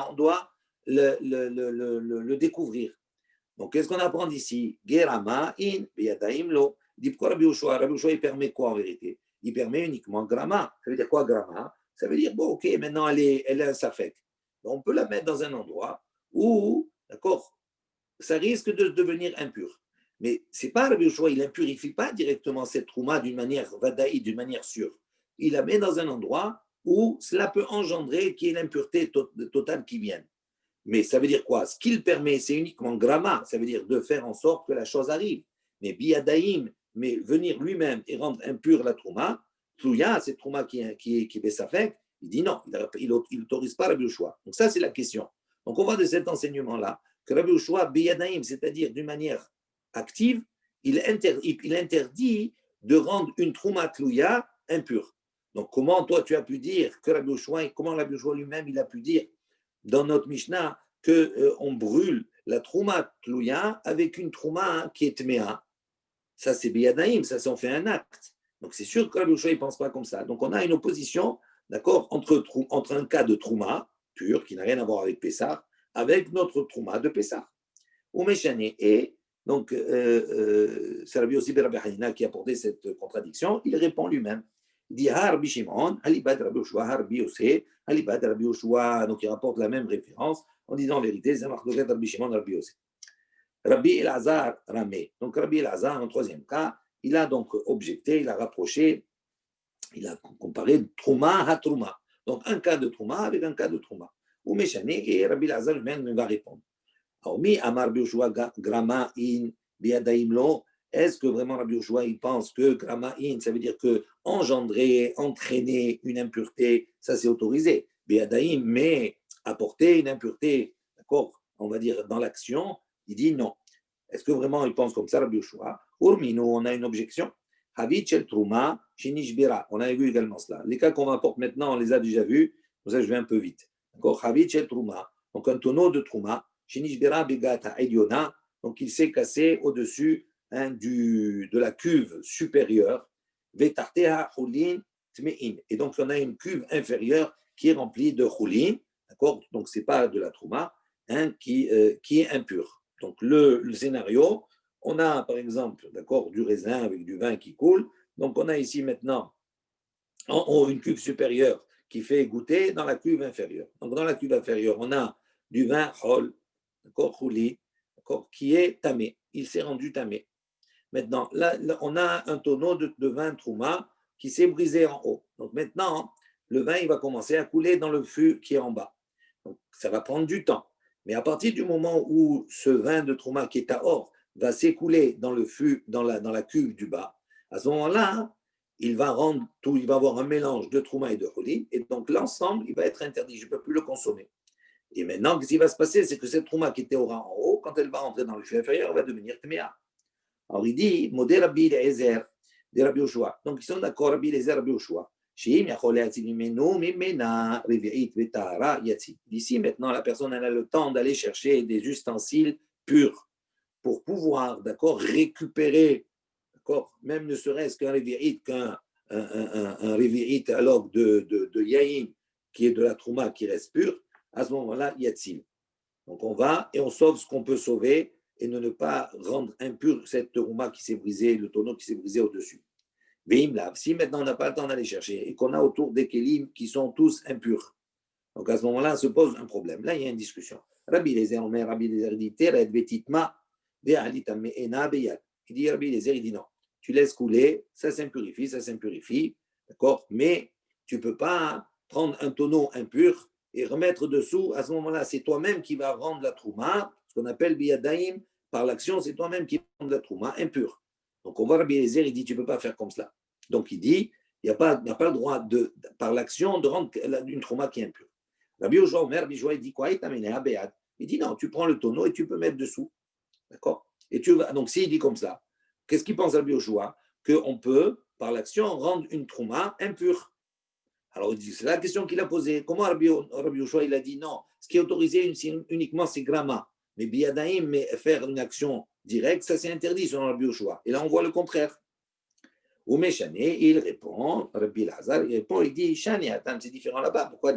on doit le découvrir. Donc, qu'est-ce qu'on apprend d'ici? Gerama in biyadaim lo. Il dit pourquoi Rabbi Yoshua? Rabbi Yoshua, il permet quoi en vérité? Il permet uniquement grama. Ça veut dire quoi grama? Ça veut dire, bon, ok, maintenant elle est un safek. Donc, on peut la mettre dans un endroit où, d'accord, ça risque de devenir impur. Mais ce n'est pas Rabbi Yoshua, il n'impurifie pas directement cette trouma d'une manière vadaï, d'une manière sûre. Il la met dans un endroit où cela peut engendrer qu'il y ait l'impureté totale qui vienne. Mais ça veut dire quoi? Ce qu'il permet, c'est uniquement gramma, ça veut dire de faire en sorte que la chose arrive. Mais biyadaïm, mais venir lui-même et rendre impure la trouma, tlouya, cette trouma qui est Bessafek, il dit non, il n'autorise pas Rabbi Yoshua. Donc ça, c'est la question. Donc on voit de cet enseignement-là que Rabbi Yoshua, biyadaïm, c'est-à-dire d'une manière active, il interdit de rendre une trouma tlouya impure. Donc comment toi tu as pu dire que Rabbi Yoshua, et comment Rabbi Yoshua lui-même il a pu dire dans notre Mishnah qu'on brûle la trouma tlouya avec une trouma qui est tméa. Ça, c'est biyadaïm, ça, on fait un acte. Donc, c'est sûr que Rabbi Yoshua, il ne pense pas comme ça. Donc, on a une opposition, d'accord, entre un cas de trouma pur, qui n'a rien à voir avec Pessah, avec notre trouma de Pessah. Ou Meshane. Et donc, c'est Rabbi Yossi ben Rabbi Hanina qui a apporté cette contradiction. Il répond lui-même. Il dit Harbi Shimon, Alibad Rabbi Yoshua, Harbi Yossi, Alibad Rabbi Yoshua. Donc, il rapporte la même référence en disant en vérité, c'est Mardoket Rabbi Shimon, Rabbi Yossi. Rabbi Elazar Ramé. Donc, Rabbi Elazar, en troisième cas, il a donc objecté, il a rapproché, il a comparé Trouma à Trouma. Donc, un cas de Trouma avec un cas de Trouma. Ou Meshane, et Rabbi Elazar lui-même va répondre. Est-ce que vraiment Rabbi Yoshua il pense que Grama'in, ça veut dire que engendrer, entraîner une impureté, ça c'est autorisé. Biadaim, mais apporter une impureté, d'accord, on va dire dans l'action, il dit non. Est-ce que vraiment il pense comme ça, Rabbi Yoshua? Urmino, on a une objection. Havit shel Trouma, Shinishbira. On a vu également cela. Les cas qu'on apporte maintenant, on les a déjà vus. Pour ça, je vais un peu vite. D'accord? Havit shel Trouma. Donc, un tonneau de Trouma. Shinishbira Begata Eliona. Donc, il s'est cassé au-dessus de la cuve supérieure. Vetarteha Hulin Tmein. Et donc, on a une cuve inférieure qui est remplie de Hulin. D'accord? Donc, ce n'est pas de la Trouma, qui est impure. Donc, le scénario, on a par exemple, d'accord, du raisin avec du vin qui coule. Donc, on a ici maintenant en haut une cuve supérieure qui fait goûter dans la cuve inférieure. Donc, dans la cuve inférieure, on a du vin hol, d'accord, chouli, d'accord, qui est tamé. Il s'est rendu tamé. Maintenant, là, on a un tonneau de vin trouma qui s'est brisé en haut. Donc, maintenant, le vin, il va commencer à couler dans le fût qui est en bas. Donc, ça va prendre du temps. Mais à partir du moment où ce vin de trouma qui est à or va s'écouler dans le fût, dans la cuve du bas, à ce moment-là, il va avoir un mélange de trouma et de chouli, et donc l'ensemble, il va être interdit. Je ne peux plus le consommer. Et maintenant, ce qui va se passer, c'est que cette trouma qui était au rang en haut, quand elle va rentrer dans le fût inférieur, elle va devenir tméa. Alors il dit, modèle Rabbi Eliezer, de Rabbi Yoshua. Donc ils sont d'accord, Rabbi Eliezer, Rabbi Yoshua. D'ici maintenant, la personne elle a le temps d'aller chercher des ustensiles purs pour pouvoir, d'accord, récupérer, d'accord, même ne serait-ce qu'un révi'it, un révi'it alors de yaïn, qui est de la trouma qui reste pure, à ce moment-là, yatzil. Donc on va et on sauve ce qu'on peut sauver et ne pas rendre impure cette trouma qui s'est brisée, le tonneau qui s'est brisé au-dessus. Si maintenant on n'a pas le temps d'aller chercher et qu'on a autour des kélim qui sont tous impurs, Donc à ce moment-là, se pose un problème. Là, il y a une discussion. Rabbi Eliezer, Rabbi Eliezer dit Tered betitma ve'alitame ena beyad. Il dit Rabbi Eliezer, il dit non. Tu laisses couler, ça s'impurifie, d'accord? Mais tu ne peux pas prendre un tonneau impur et remettre dessous. À ce moment-là, c'est toi-même qui vas rendre la trouma, ce qu'on appelle biyadaim, par l'action, c'est toi-même qui rends la trouma impure. Donc on voit Rabbi Eliezer, il dit tu ne peux pas faire comme cela. Donc il dit il n'y a pas le droit par l'action de rendre une trouma qui est impure. Rabbi Yoshua Omer, Rabbi Yoshua, il dit quoi? Il dit non, tu prends le tonneau et tu peux mettre dessous. D'accord? Donc s'il dit comme ça, qu'est-ce qu'il pense Rabbi Yoshua? Qu'on peut, par l'action, rendre une trouma impure. Alors c'est la question qu'il a posée. Comment Rabbi Yoshua il a dit non? Ce qui est autorisé uniquement, c'est grama. Mais biyadaim, mais faire une action directe, ça c'est interdit selon Rabbi Yoshua. Et là on voit le contraire. Ou Meshane, il répond, Rabbi Lazar, il répond, il dit, Shani, attends, c'est différent là-bas. Pourquoi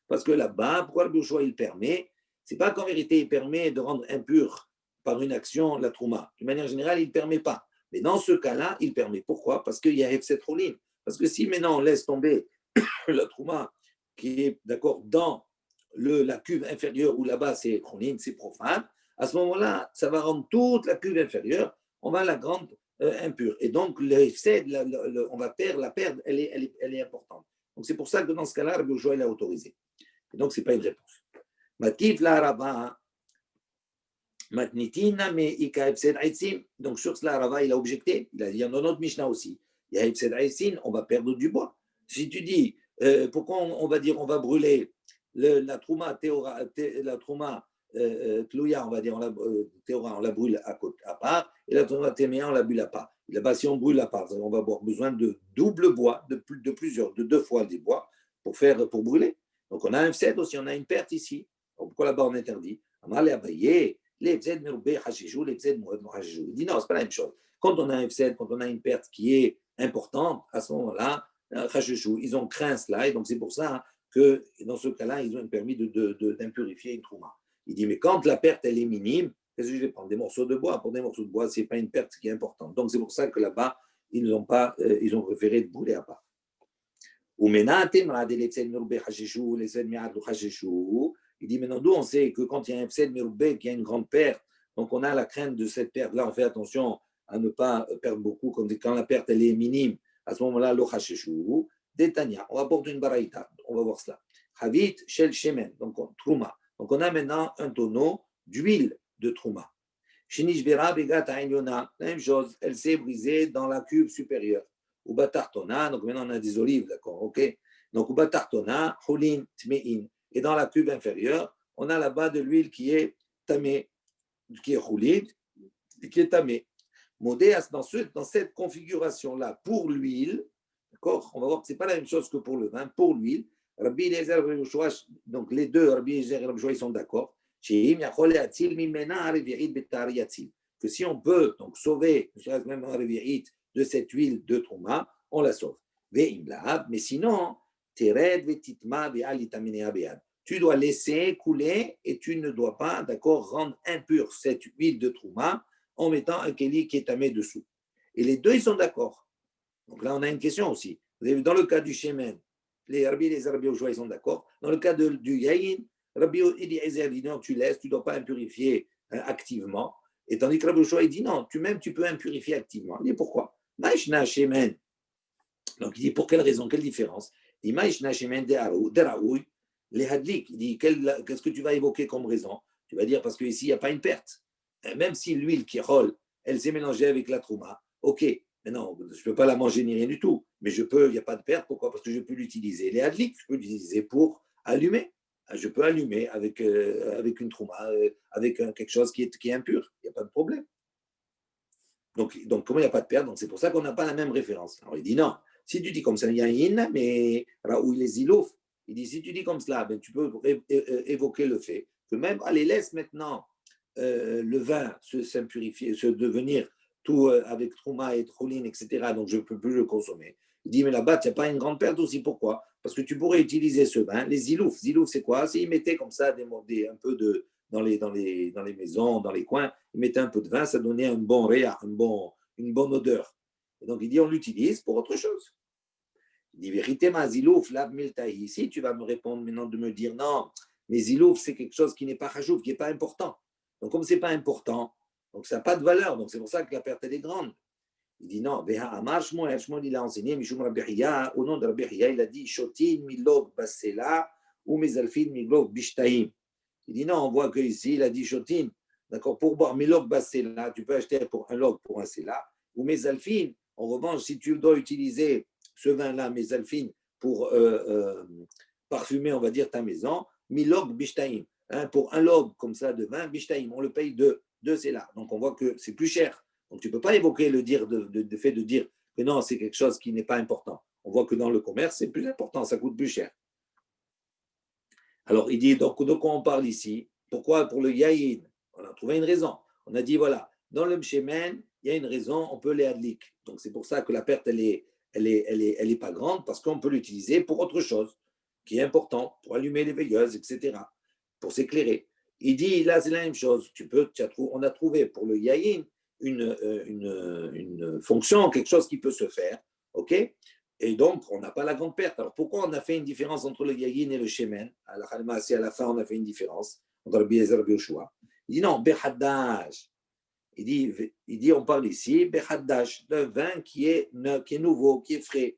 parce que là-bas, pourquoi Rabbi Yoshua il permet? C'est pas qu'en vérité il permet de rendre impur par une action la trouma. De manière générale, il ne permet pas. Mais dans ce cas-là, il permet. Pourquoi? Parce qu'il y a Hefset Rolim. Parce que si maintenant on laisse tomber la trouma qui est d'accord dans la cuve inférieure où là-bas c'est Rolim, c'est profane, à ce moment-là, ça va rendre toute la cuve inférieure, on va la grande impure. Et donc, on va perdre, la perte, elle est importante. Donc, c'est pour ça que dans ce cas-là, Rabbi Yoshua, il a autorisé. Et donc, ce n'est pas une réponse. Matif la Rava, matnitina, mais ika efsed aitzim. Donc, sur cela, Rava, il a objecté. Il a dit dans notre Mishnah aussi, il y a efsed aitzim, on va perdre du bois. Si tu dis, pourquoi on va dire, on va brûler la trouma, la trouma Tlouya, on va dire, on la brûle à part, et la trouma téméa, on la brûle à part. Et là-bas, si on brûle à part, on va avoir besoin de double bois, de deux fois des bois pour brûler. Donc on a un fsed aussi, on a une perte ici. Donc, pourquoi là-bas on interdit? Il dit non, c'est pas la même chose. Quand on a un fsed, quand on a une perte qui est importante, à ce moment-là, ils ont craint cela, et donc c'est pour ça que dans ce cas-là, ils ont permis d'impurifier une trouma. Il dit, mais quand la perte, elle est minime, qu'est-ce que je vais prendre? Des morceaux de bois. Pour des morceaux de bois, ce n'est pas une perte qui est importante. Donc, c'est pour ça que là-bas, ils ont préféré brûler à part. Il dit, maintenant, d'où on sait que quand il y a un fsed meroubé, qu'il y a une grande perte, donc on a la crainte de cette perte. Là, on fait attention à ne pas perdre beaucoup. Quand la perte, elle est minime, à ce moment-là, lo chasheshu, détania. On va porter une baraïta. On va voir cela. Havit shel shemen, donc trouma. Donc, on a maintenant un tonneau d'huile de trouma. Shinishbera begat ha'elyona, la même chose, elle s'est brisée dans la cuve supérieure. Ou batartona, donc maintenant on a des olives, d'accord, ok. Donc, ou batartona, hulin tmein. Et dans la cuve inférieure, on a là-bas de l'huile qui est tamée, qui est hulin, et qui est tamée. Modéas, dans cette configuration-là, pour l'huile, d'accord, on va voir que ce n'est pas la même chose que pour le vin, pour l'huile. Rabbi Eliezer et Rabbi Yoshua, donc les deux, Rabbi Eliezer et Rabbi Yoshua, ils sont d'accord. Que si on peut donc sauver, même un révi'it, de cette huile de trouma, on la sauve. Mais sinon, tu dois laisser couler et tu ne dois pas, d'accord, rendre impure cette huile de trouma en mettant un kéli qui est tamé dessous. Et les deux, ils sont d'accord. Donc là, on a une question aussi. Vous avez vu, dans le cas du shemen, les Rabbi et les Rabbi Yoshua, ils sont d'accord. Dans le cas du yayin, Rabbi Eliezer dit non, tu laisses, tu ne dois pas impurifier activement. Et tandis que Rabbi Yoshua, il dit non, tu peux impurifier activement. Il dit pourquoi? Maïshna shemen. Donc il dit pour quelle raison, quelle différence? Il dit Maïshna shemen deraoui, les hadlik. Il dit qu'est-ce que tu vas évoquer comme raison? Tu vas dire parce qu'ici, il n'y a pas une perte. Même si l'huile qui roule, elle s'est mélangée avec la trouma, ok. Mais non, je ne peux pas la manger ni rien du tout. Mais il n'y a pas de perte. Pourquoi? Parce que je peux l'utiliser. Les hadlik, je peux l'utiliser pour allumer. Je peux allumer avec une trouma, avec quelque chose qui est impur. Il n'y a pas de problème. Donc comment il n'y a pas de perte? Donc, c'est pour ça qu'on n'a pas la même référence. Alors, il dit non. Si tu dis comme ça, il y a un mais Raoul les ilouf. Il dit si tu dis comme cela, ben, tu peux évoquer le fait que même, allez, laisse maintenant le vin s'impurifier, se devenir tout avec trouma et troline, etc. Donc, je ne peux plus le consommer. Il dit, mais là-bas, il n'y a pas une grande perte aussi. Pourquoi? Parce que tu pourrais utiliser ce vin. Les zilouf, c'est quoi? C'est ils mettaient comme ça un peu de, dans les maisons, dans les coins, ils mettaient un peu de vin, ça donnait un bon réa, une bonne odeur. Et donc, il dit, on l'utilise pour autre chose. Il dit, vérité, ma zilouf, la miltahi. Ici, tu vas me répondre maintenant de me dire, non, mais zilouf, c'est quelque chose qui n'est pas chajouf, qui n'est pas important. Donc, comme ce n'est pas important, donc ça n'a pas de valeur. Donc, c'est pour ça que la perte, elle est grande. Il dit non, Shmuel, il a enseigné, Mishum Rabbi Hiya, au nom de Rabbi Hiya, il a dit, Shotin milog basela ou mezalfin milog bishtaim. Il dit non, on voit qu'ici, il a dit Shotin, d'accord, pour boire milog basela, tu peux acheter pour un log, pour un sela, ou mezalfin, en revanche, si tu dois utiliser ce vin-là, mezalfin, pour parfumer, on va dire, ta maison, milog bishtaim, hein, pour un log comme ça de vin, bishtaim, on le paye deux sela. Donc on voit que c'est plus cher. Donc, tu ne peux pas évoquer le fait de dire que non, c'est quelque chose qui n'est pas important. On voit que dans le commerce, c'est plus important, ça coûte plus cher. Alors, il dit, donc, de quoi on parle ici? Pourquoi pour le yaïn? On a trouvé une raison. On a dit, voilà, dans le mshemen, il y a une raison, on peut les adlik. Donc, c'est pour ça que la perte, elle est pas grande, parce qu'on peut l'utiliser pour autre chose, qui est important, pour allumer les veilleuses, etc., pour s'éclairer. Il dit, là, c'est la même chose. On a trouvé pour le yaïn, une fonction, quelque chose qui peut se faire, ok? Et donc, on n'a pas la grande perte. Alors, pourquoi on a fait une différence entre le yayin et le shemen? À la fin, on a fait une différence entre le Biezer et le Yoshua. Il dit non, Behaddash. Il dit, on parle ici, Behaddash, d'un vin qui est nouveau, qui est frais.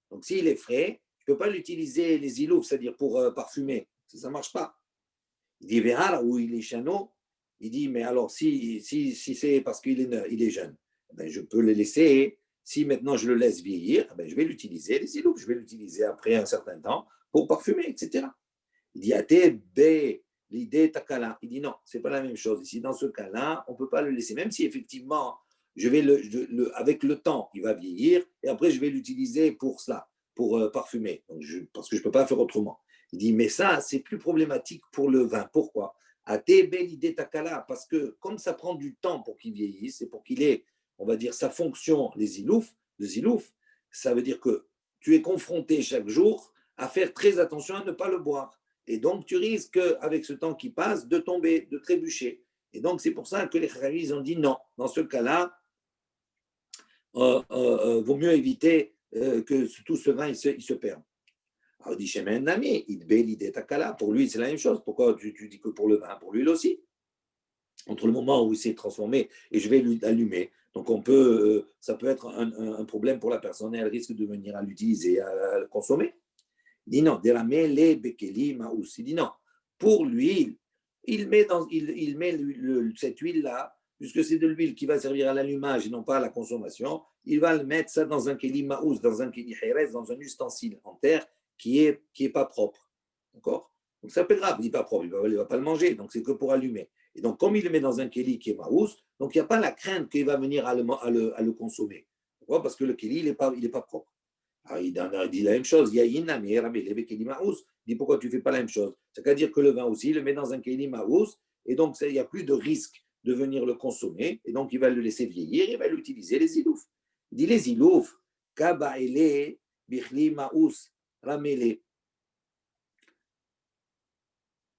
Donc, s'il est frais, tu ne peux pas l'utiliser les iloufs, c'est-à-dire pour parfumer. Ça ne marche pas. Il dit, Vehara, ou il est chano. Il dit, mais alors, si c'est parce qu'il est jeune, ben, je peux le laisser. Si maintenant je le laisse vieillir, ben, je vais l'utiliser, les iloufs, je vais l'utiliser après un certain temps pour parfumer, etc. Il dit, Ate be l'idée takala. Il dit, non, ce n'est pas la même chose. Ici, dans ce cas-là, on ne peut pas le laisser, même si effectivement, je vais avec le temps, il va vieillir, et après, je vais l'utiliser pour cela, pour parfumer, donc parce que je ne peux pas faire autrement. Il dit, mais ça, c'est plus problématique pour le vin. Pourquoi? Parce que comme ça prend du temps pour qu'il vieillisse et pour qu'il ait, on va dire, sa fonction, le zilouf, ça veut dire que tu es confronté chaque jour à faire très attention à ne pas le boire. Et donc, tu risques, avec ce temps qui passe, de tomber, de trébucher. Et donc, c'est pour ça que les Khamis ont dit non. Dans ce cas-là, vaut mieux éviter que tout ce vin il se perde. Alors, il dit, chez un ami, pour lui, c'est la même chose. Pourquoi tu dis que pour le vin, pour l'huile aussi? Entre le moment où il s'est transformé et je vais l'allumer. Donc, ça peut être un problème pour la personne et elle risque de venir à l'utiliser, à le consommer. Il dit non, il dit non. Pour l'huile, il met cette huile-là, puisque c'est de l'huile qui va servir à l'allumage et non pas à la consommation, il va le mettre ça dans un keli maous, dans un keli hérez, dans un ustensile en terre qui est pas propre. D'accord? Donc ça peut être grave, il n'est pas propre, il ne va pas le manger, donc c'est que pour allumer. Et donc, comme il le met dans un keli qui est maous, donc il n'y a pas la crainte qu'il va venir à le consommer. Pourquoi? Parce que le keli, il n'est pas propre. Alors, il dit la même chose. Il dit pourquoi tu ne fais pas la même chose? C'est-à-dire que le vin aussi, il le met dans un keli maous, et donc il n'y a plus de risque de venir le consommer, et donc il va le laisser vieillir, il va l'utiliser, les ilouf. Il dit les ilouf, kabaele, bichli maous, ramele.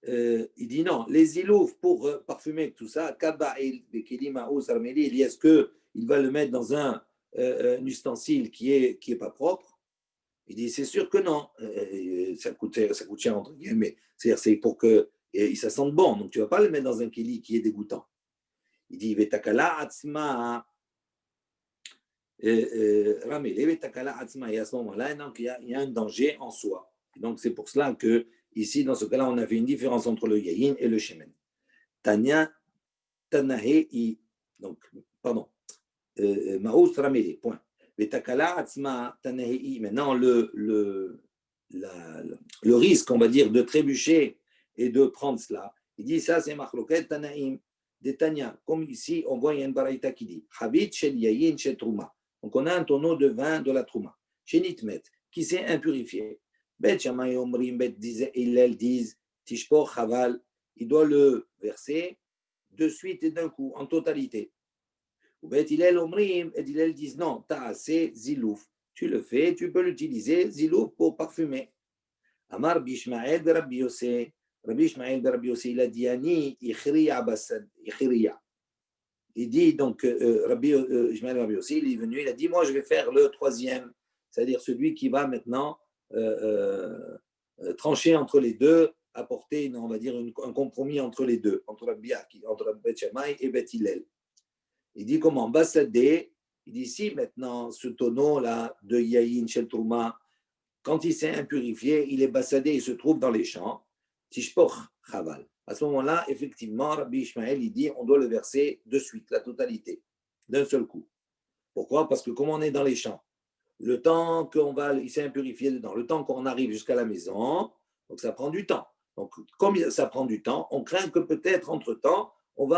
Il dit non, les ilouf pour parfumer tout ça, kabael, bichli maous, ramele, il dit est-ce qu'il va le mettre dans un ustensile qui est pas propre? Il dit, c'est sûr que non. Ça coûte cher, entre guillemets. C'est-à-dire, c'est pour que ça sente bon. Donc, tu ne vas pas le mettre dans un keli qui est dégoûtant. Il dit, vetakala atzma, ramele, vetakala atzma. Et à ce moment-là, donc, il y a un danger en soi. Et donc, c'est pour cela que, ici, dans ce cas-là, on a fait une différence entre le yayin et le shemen. Tanya, tanahe, donc, pardon, maous ramele, point. Maintenant, le risque, on va dire, de trébucher et de prendre cela, il dit ça, c'est Machloket Tanaïm de Tanya. Comme ici, on voit, il y a une baraïta qui dit Habit shel yayin shel Trouma. Donc, on a un tonneau de vin de la Trouma. Chez Nitmet, qui s'est impurifié. Bet Shamay Omrim, Bet Hillel disent Tishpor Chaval, il doit le verser de suite et d'un coup, en totalité. Ou Bet Hillel Omrim, et Hillel disent non, t'as assez zilouf. Tu le fais, tu peux l'utiliser, zilouf, pour parfumer. Amar Bishmael de Rabbi Yossé. Rabbi Ishmael de Rabbi Yossé, il a dit Ani, Ichriya Basad, Ichriya. Il dit donc, Rabbi Ishmael de Rabbi Yossé, il est venu, il a dit moi, je vais faire le troisième c'est-à-dire celui qui va maintenant trancher entre les deux, apporter, on va dire, un compromis entre les deux, entre Beth Shammai et Beth Hillel. Il dit comment Bassadé, il dit si maintenant ce tonneau-là de Yahin Shel Trouma, quand il s'est impurifié, il est bassadé, il se trouve dans les champs, Tishpoch Chaval. À ce moment-là, effectivement, Rabbi Ishmael, il dit on doit le verser de suite, la totalité, d'un seul coup. Pourquoi? Parce que comme on est dans les champs, le temps il s'est impurifié dedans, le temps qu'on arrive jusqu'à la maison, donc ça prend du temps. Donc, comme ça prend du temps, on craint que peut-être, entre-temps, on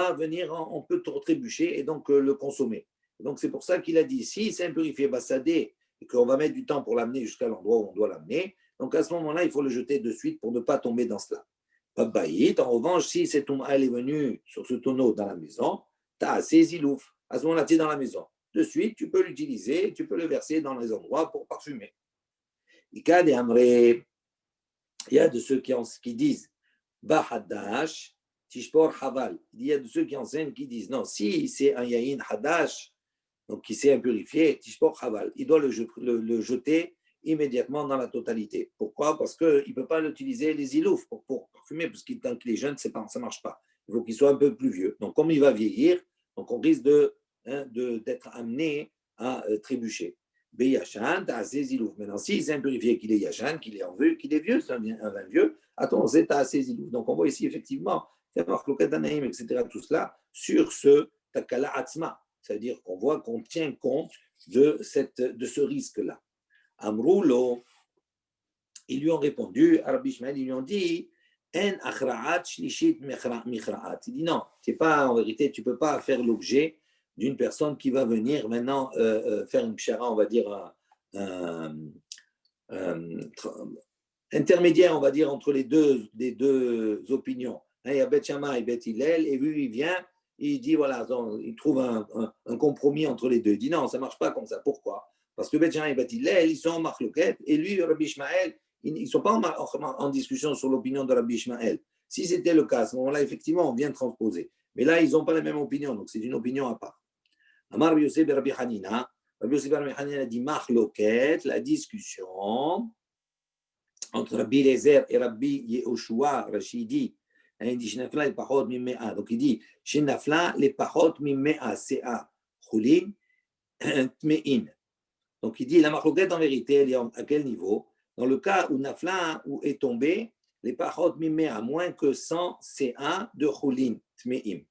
peut trébucher et donc le consommer. Donc, c'est pour ça qu'il a dit, si c'est impurifié bassadé et qu'on va mettre du temps pour l'amener jusqu'à l'endroit où on doit l'amener, donc à ce moment-là, il faut le jeter de suite pour ne pas tomber dans cela. Pas de baït. En revanche, si cette elle est venue sur ce tonneau dans la maison, tu as assez zilouf. À ce moment-là, tu es dans la maison. De suite, tu peux l'utiliser, tu peux le verser dans les endroits pour parfumer. Il y a de ceux qui disent Bahadash, Tishpor Haval. Il y a de ceux qui enseignent qui disent non, si c'est un Yahin Hadash, donc qui s'est impurifié, Tishpor Haval, il doit le jeter immédiatement dans la totalité. Pourquoi? Parce qu'il ne peut pas l'utiliser les iloufs pour parfumer, parce que tant qu'il est jeune, ça ne marche pas. Il faut qu'il soit un peu plus vieux. Donc, comme il va vieillir, donc on risque d'être amené à trébucher. Beyachan, t'as assez ilouf. Maintenant, s'il s'est impurifié, qu'il est yachan, qu'il est en vieux, qu'il est vieux, c'est un vin vieux, attends, c'est assez ilouf. Donc, on voit ici, effectivement, etc., tout cela, sur ce takala atzma. C'est-à-dire qu'on voit qu'on tient compte de ce risque-là. Amroulo, ils lui ont répondu, Rabbi Ishmael, ils lui ont dit, En achra'at shlishit michra'at. Il dit non, c'est pas, en vérité, tu ne peux pas faire l'objet d'une personne qui va venir maintenant faire une pshara, on va dire, intermédiaire, on va dire, entre les deux opinions. Il y a Beth Shammai et Beth Hillel, et lui, il vient, il dit, voilà, il trouve un compromis entre les deux. Il dit non, ça ne marche pas comme ça. Pourquoi? Parce que Beth Shammai et Beth Hillel, ils sont en marloquette, et lui, Rabbi Ishmael, ils ne sont pas en discussion sur l'opinion de Rabbi Ishmael. Si c'était le cas, à ce moment-là, effectivement, on vient transposer. Mais là, ils n'ont pas la même opinion, donc c'est une opinion à part. Amar Rabbi Yosef Rabbi Hanina, Rabbi Yosef Rabbi Hanina a dit marloquette, la discussion entre Rabbi Eliezer et Rabbi Yehoshua Rashidi. Il dit Shinafla les pachot mimea. Donc il dit Shinafla les pachot mimea, c'est-à Chulin Tmein. Donc il dit la marloquette en vérité, elle est à quel niveau? Dans le cas où Nafla est tombé, les pachot mimea, moins que 100 CA de Chulin Tmeim.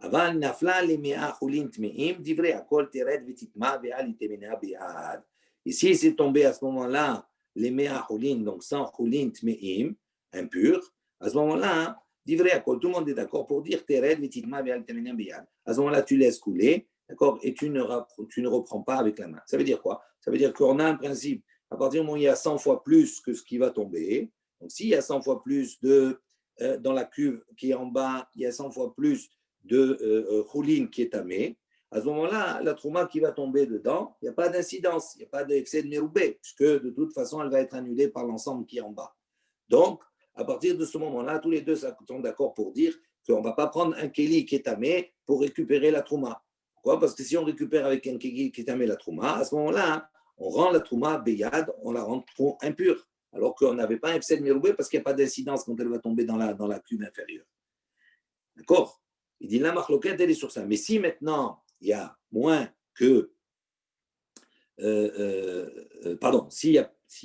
Aval Nafla les mea Chulin Tmeim, divrei akol tered vititma ve'al itemena be'ad. Ici, c'est tombé à ce moment-là les mea Chulin, donc 100 Chulin Tmeim, impurs. À ce moment-là, divrei akol, tout le monde est d'accord pour dire tered vititma ve'al itemena be'ad. À ce moment-là, tu laisses couler. D'accord? Et tu ne reprends pas avec la main. Ça veut dire quoi? Ça veut dire qu'on a un principe. À partir du moment où il y a 100 fois plus que ce qui va tomber, donc s'il y a 100 fois plus dans la cuve qui est en bas, il y a 100 fois plus de chouline qui est tamé, à ce moment-là, la trouma qui va tomber dedans, il n'y a pas d'incidence, il n'y a pas d'excès de méroubé, puisque de toute façon, elle va être annulée par l'ensemble qui est en bas. Donc, à partir de ce moment-là, tous les deux sont d'accord pour dire qu'on ne va pas prendre un kéli qui est tamé pour récupérer la trouma. Pourquoi? Parce que si on récupère avec un kéli qui est tamé la trouma, à ce moment-là, on rend la trouma béyad, on la rend trop impure, alors qu'on n'avait pas un excès de méroubé parce qu'il n'y a pas d'incidence quand elle va tomber dans la cuve inférieure. D'accord? Il dit la marloquette, elle est sur ça. Mais si maintenant, il y a moins que... s'il y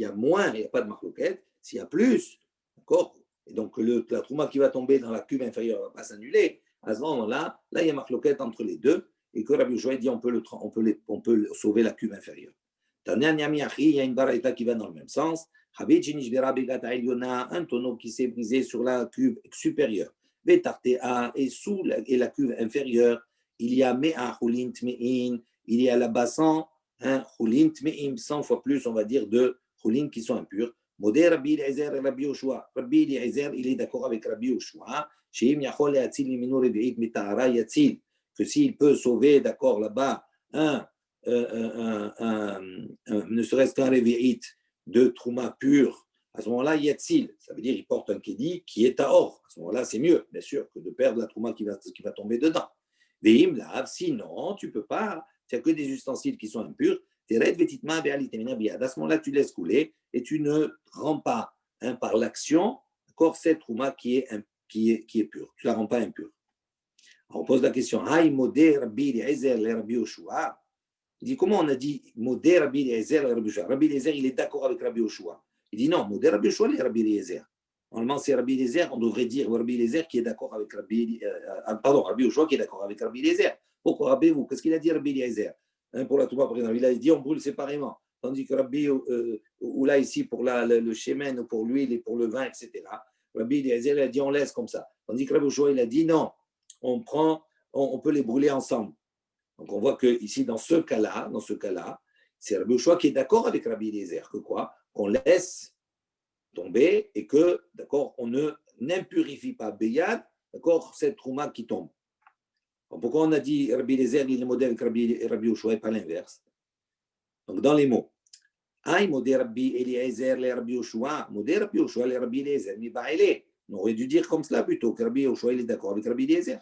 a moins, il n'y a pas de marloquette. S'il y a plus, d'accord? Et donc, la trouma qui va tomber dans la cuve inférieure ne va pas s'annuler. À ce moment-là, là, il y a marloquette entre les deux. Et que Rabbi Yoshua dit on peut sauver la cuve inférieure. Il y a une baraita qui va dans le même sens. Un tonneau qui s'est brisé sur la cuve supérieure. Et sous la cuve inférieure, il y a Mea Chulin Tmein, il y a la bassin, Chulin Tmeim, 100 fois plus, on va dire, de Chulin qui sont impurs. Modé Rabbi Eliezer et Rabbi Yoshua. Rabbi Eliezer, il est d'accord avec Rabbi Yoshua. Sheim Yachol Leatzil Miminu Revi'it Mitahara Yatzil. Que s'il peut sauver, d'accord, là-bas, ne serait-ce qu'un Revi'it de Trouma pur, à ce moment-là, Yatzil, ça veut dire qu'il porte un kédi qui est à or. À ce moment-là, c'est mieux, bien sûr, que de perdre la trouma qui va tomber dedans. Veim lav, sinon, tu ne peux pas, il n'y a que des ustensiles qui sont impurs. À ce moment-là, tu laisses couler et tu ne rends pas par l'action, d'accord, cette trouma qui est pure. Tu ne la rends pas impure. Alors, on pose la question, il dit, comment on a dit Modé Rabbi Eliezer et Rabbi Yoshua? Rabbi Eliezer, il est d'accord avec Rabbi Yoshua. Il dit non, Modé Rabbi Yoshua et Rabbi Eliezer. Normalement, c'est Rabbi Eliezer, on devrait dire Rabbi Eliezer qui est d'accord avec Rabbi Yoshua qui est d'accord avec Rabbi Eliezer. Pourquoi rappelez-vous? Qu'est-ce qu'il a dit Rabbi Eliezer pour la Touba, par exemple, il a dit on brûle séparément. Tandis que Rabbi, ou là ici, pour le shemen, pour l'huile et pour le vin, etc. Rabbi Eliezer, il a dit on laisse comme ça. Tandis que Rabbi Yoshua, il a dit non, on peut les brûler ensemble. Donc on voit que ici, dans ce cas-là, c'est Rabbi Yoshua qui est d'accord avec Rabbi Eliezer, que quoi? Qu'on laisse tomber et que, d'accord, on n'impurifie pas Beyad, d'accord, cette trouma qui tombe. Donc pourquoi on a dit Rabbi Eliezer, il est modèle avec Rabbi Yoshua et pas l'inverse? Donc dans les mots, Aïe, modèle Rabbi Eliezer, les Rabbi Yoshua, modèle Rabbi Yoshua, les Rabbi Eliezer, mi ba'ele. On aurait dû dire comme cela plutôt, que Rabbi Yoshua, il est d'accord avec Rabbi Eliezer.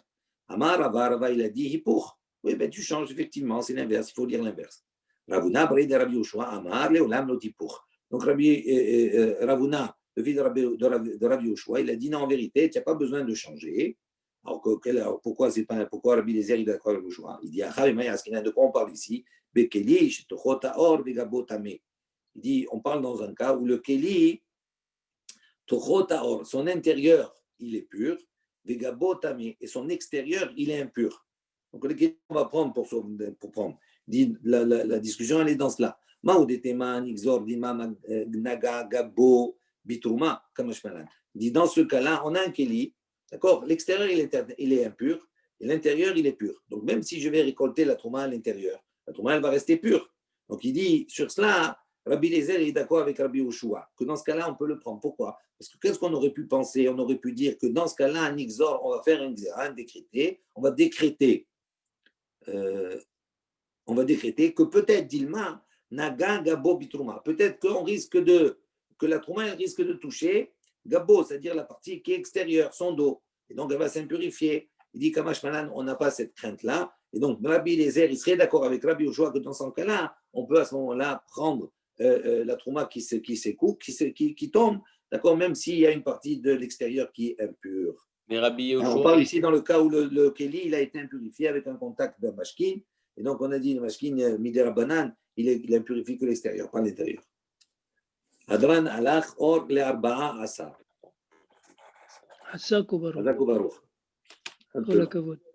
Amar, Rava, il a dit Hippour. Oui, ben tu changes, effectivement, c'est l'inverse, il faut dire l'inverse. Ravuna, Bray de Rabbi Yoshua, Amar, Leolam, Notipour. Donc Ravuna, le fils de Rabbi Yoshua, il a dit non, en vérité, tu n'as pas besoin de changer. Alors, pourquoi Rabbi Eliezer est d'accord avec Rabbi Yoshua? Il dit, de quoi on parle ici? Bekeli, Tochotaor, Vegabotame. Il dit, on parle dans un cas où le Keli, Tochotaor, son intérieur, il est pur, Vegabotame, et son extérieur, il est impur. Donc, le Keli, on va prendre pour prendre. La discussion, elle est dans cela. Dit dans ce cas-là, on a un Keli, d'accord? L'extérieur, il est impur, et l'intérieur, il est pur. Donc, même si je vais récolter la trouma à l'intérieur, la trouma, elle va rester pure. Donc, il dit, sur cela, Rabbi Eliezer est d'accord avec Rabbi Yoshua, que dans ce cas-là, on peut le prendre. Pourquoi? Parce que qu'est-ce qu'on aurait pu penser? On aurait pu dire que dans ce cas-là, un Ixor, on va faire un décréter, on va décréter que peut-être Dilma, Naga, Gabo, Bitrouma, peut-être que la Trouma elle risque de toucher Gabo, c'est-à-dire la partie qui est extérieure, son dos, et donc elle va s'impurifier. Il dit Kamash Malan, on n'a pas cette crainte-là, et donc Rabbi Eliezer, il serait d'accord avec Rabbi Yoshua que dans ce cas-là, on peut à ce moment-là prendre la Trouma qui s'écoule, qui tombe, d'accord, même s'il y a une partie de l'extérieur qui est impure. Mais Rabbi Yoshua... Alors, on parle ici dans le cas où le Keli il a été impurifié avec un contact d'un mashkin. Et donc, on a dit, le mashkin, midera banan, il impurifie que l'extérieur, pas l'intérieur. Adran alach or le arba'a asar. Hasako Baruch. Hasako Baruch. Kol hakavod.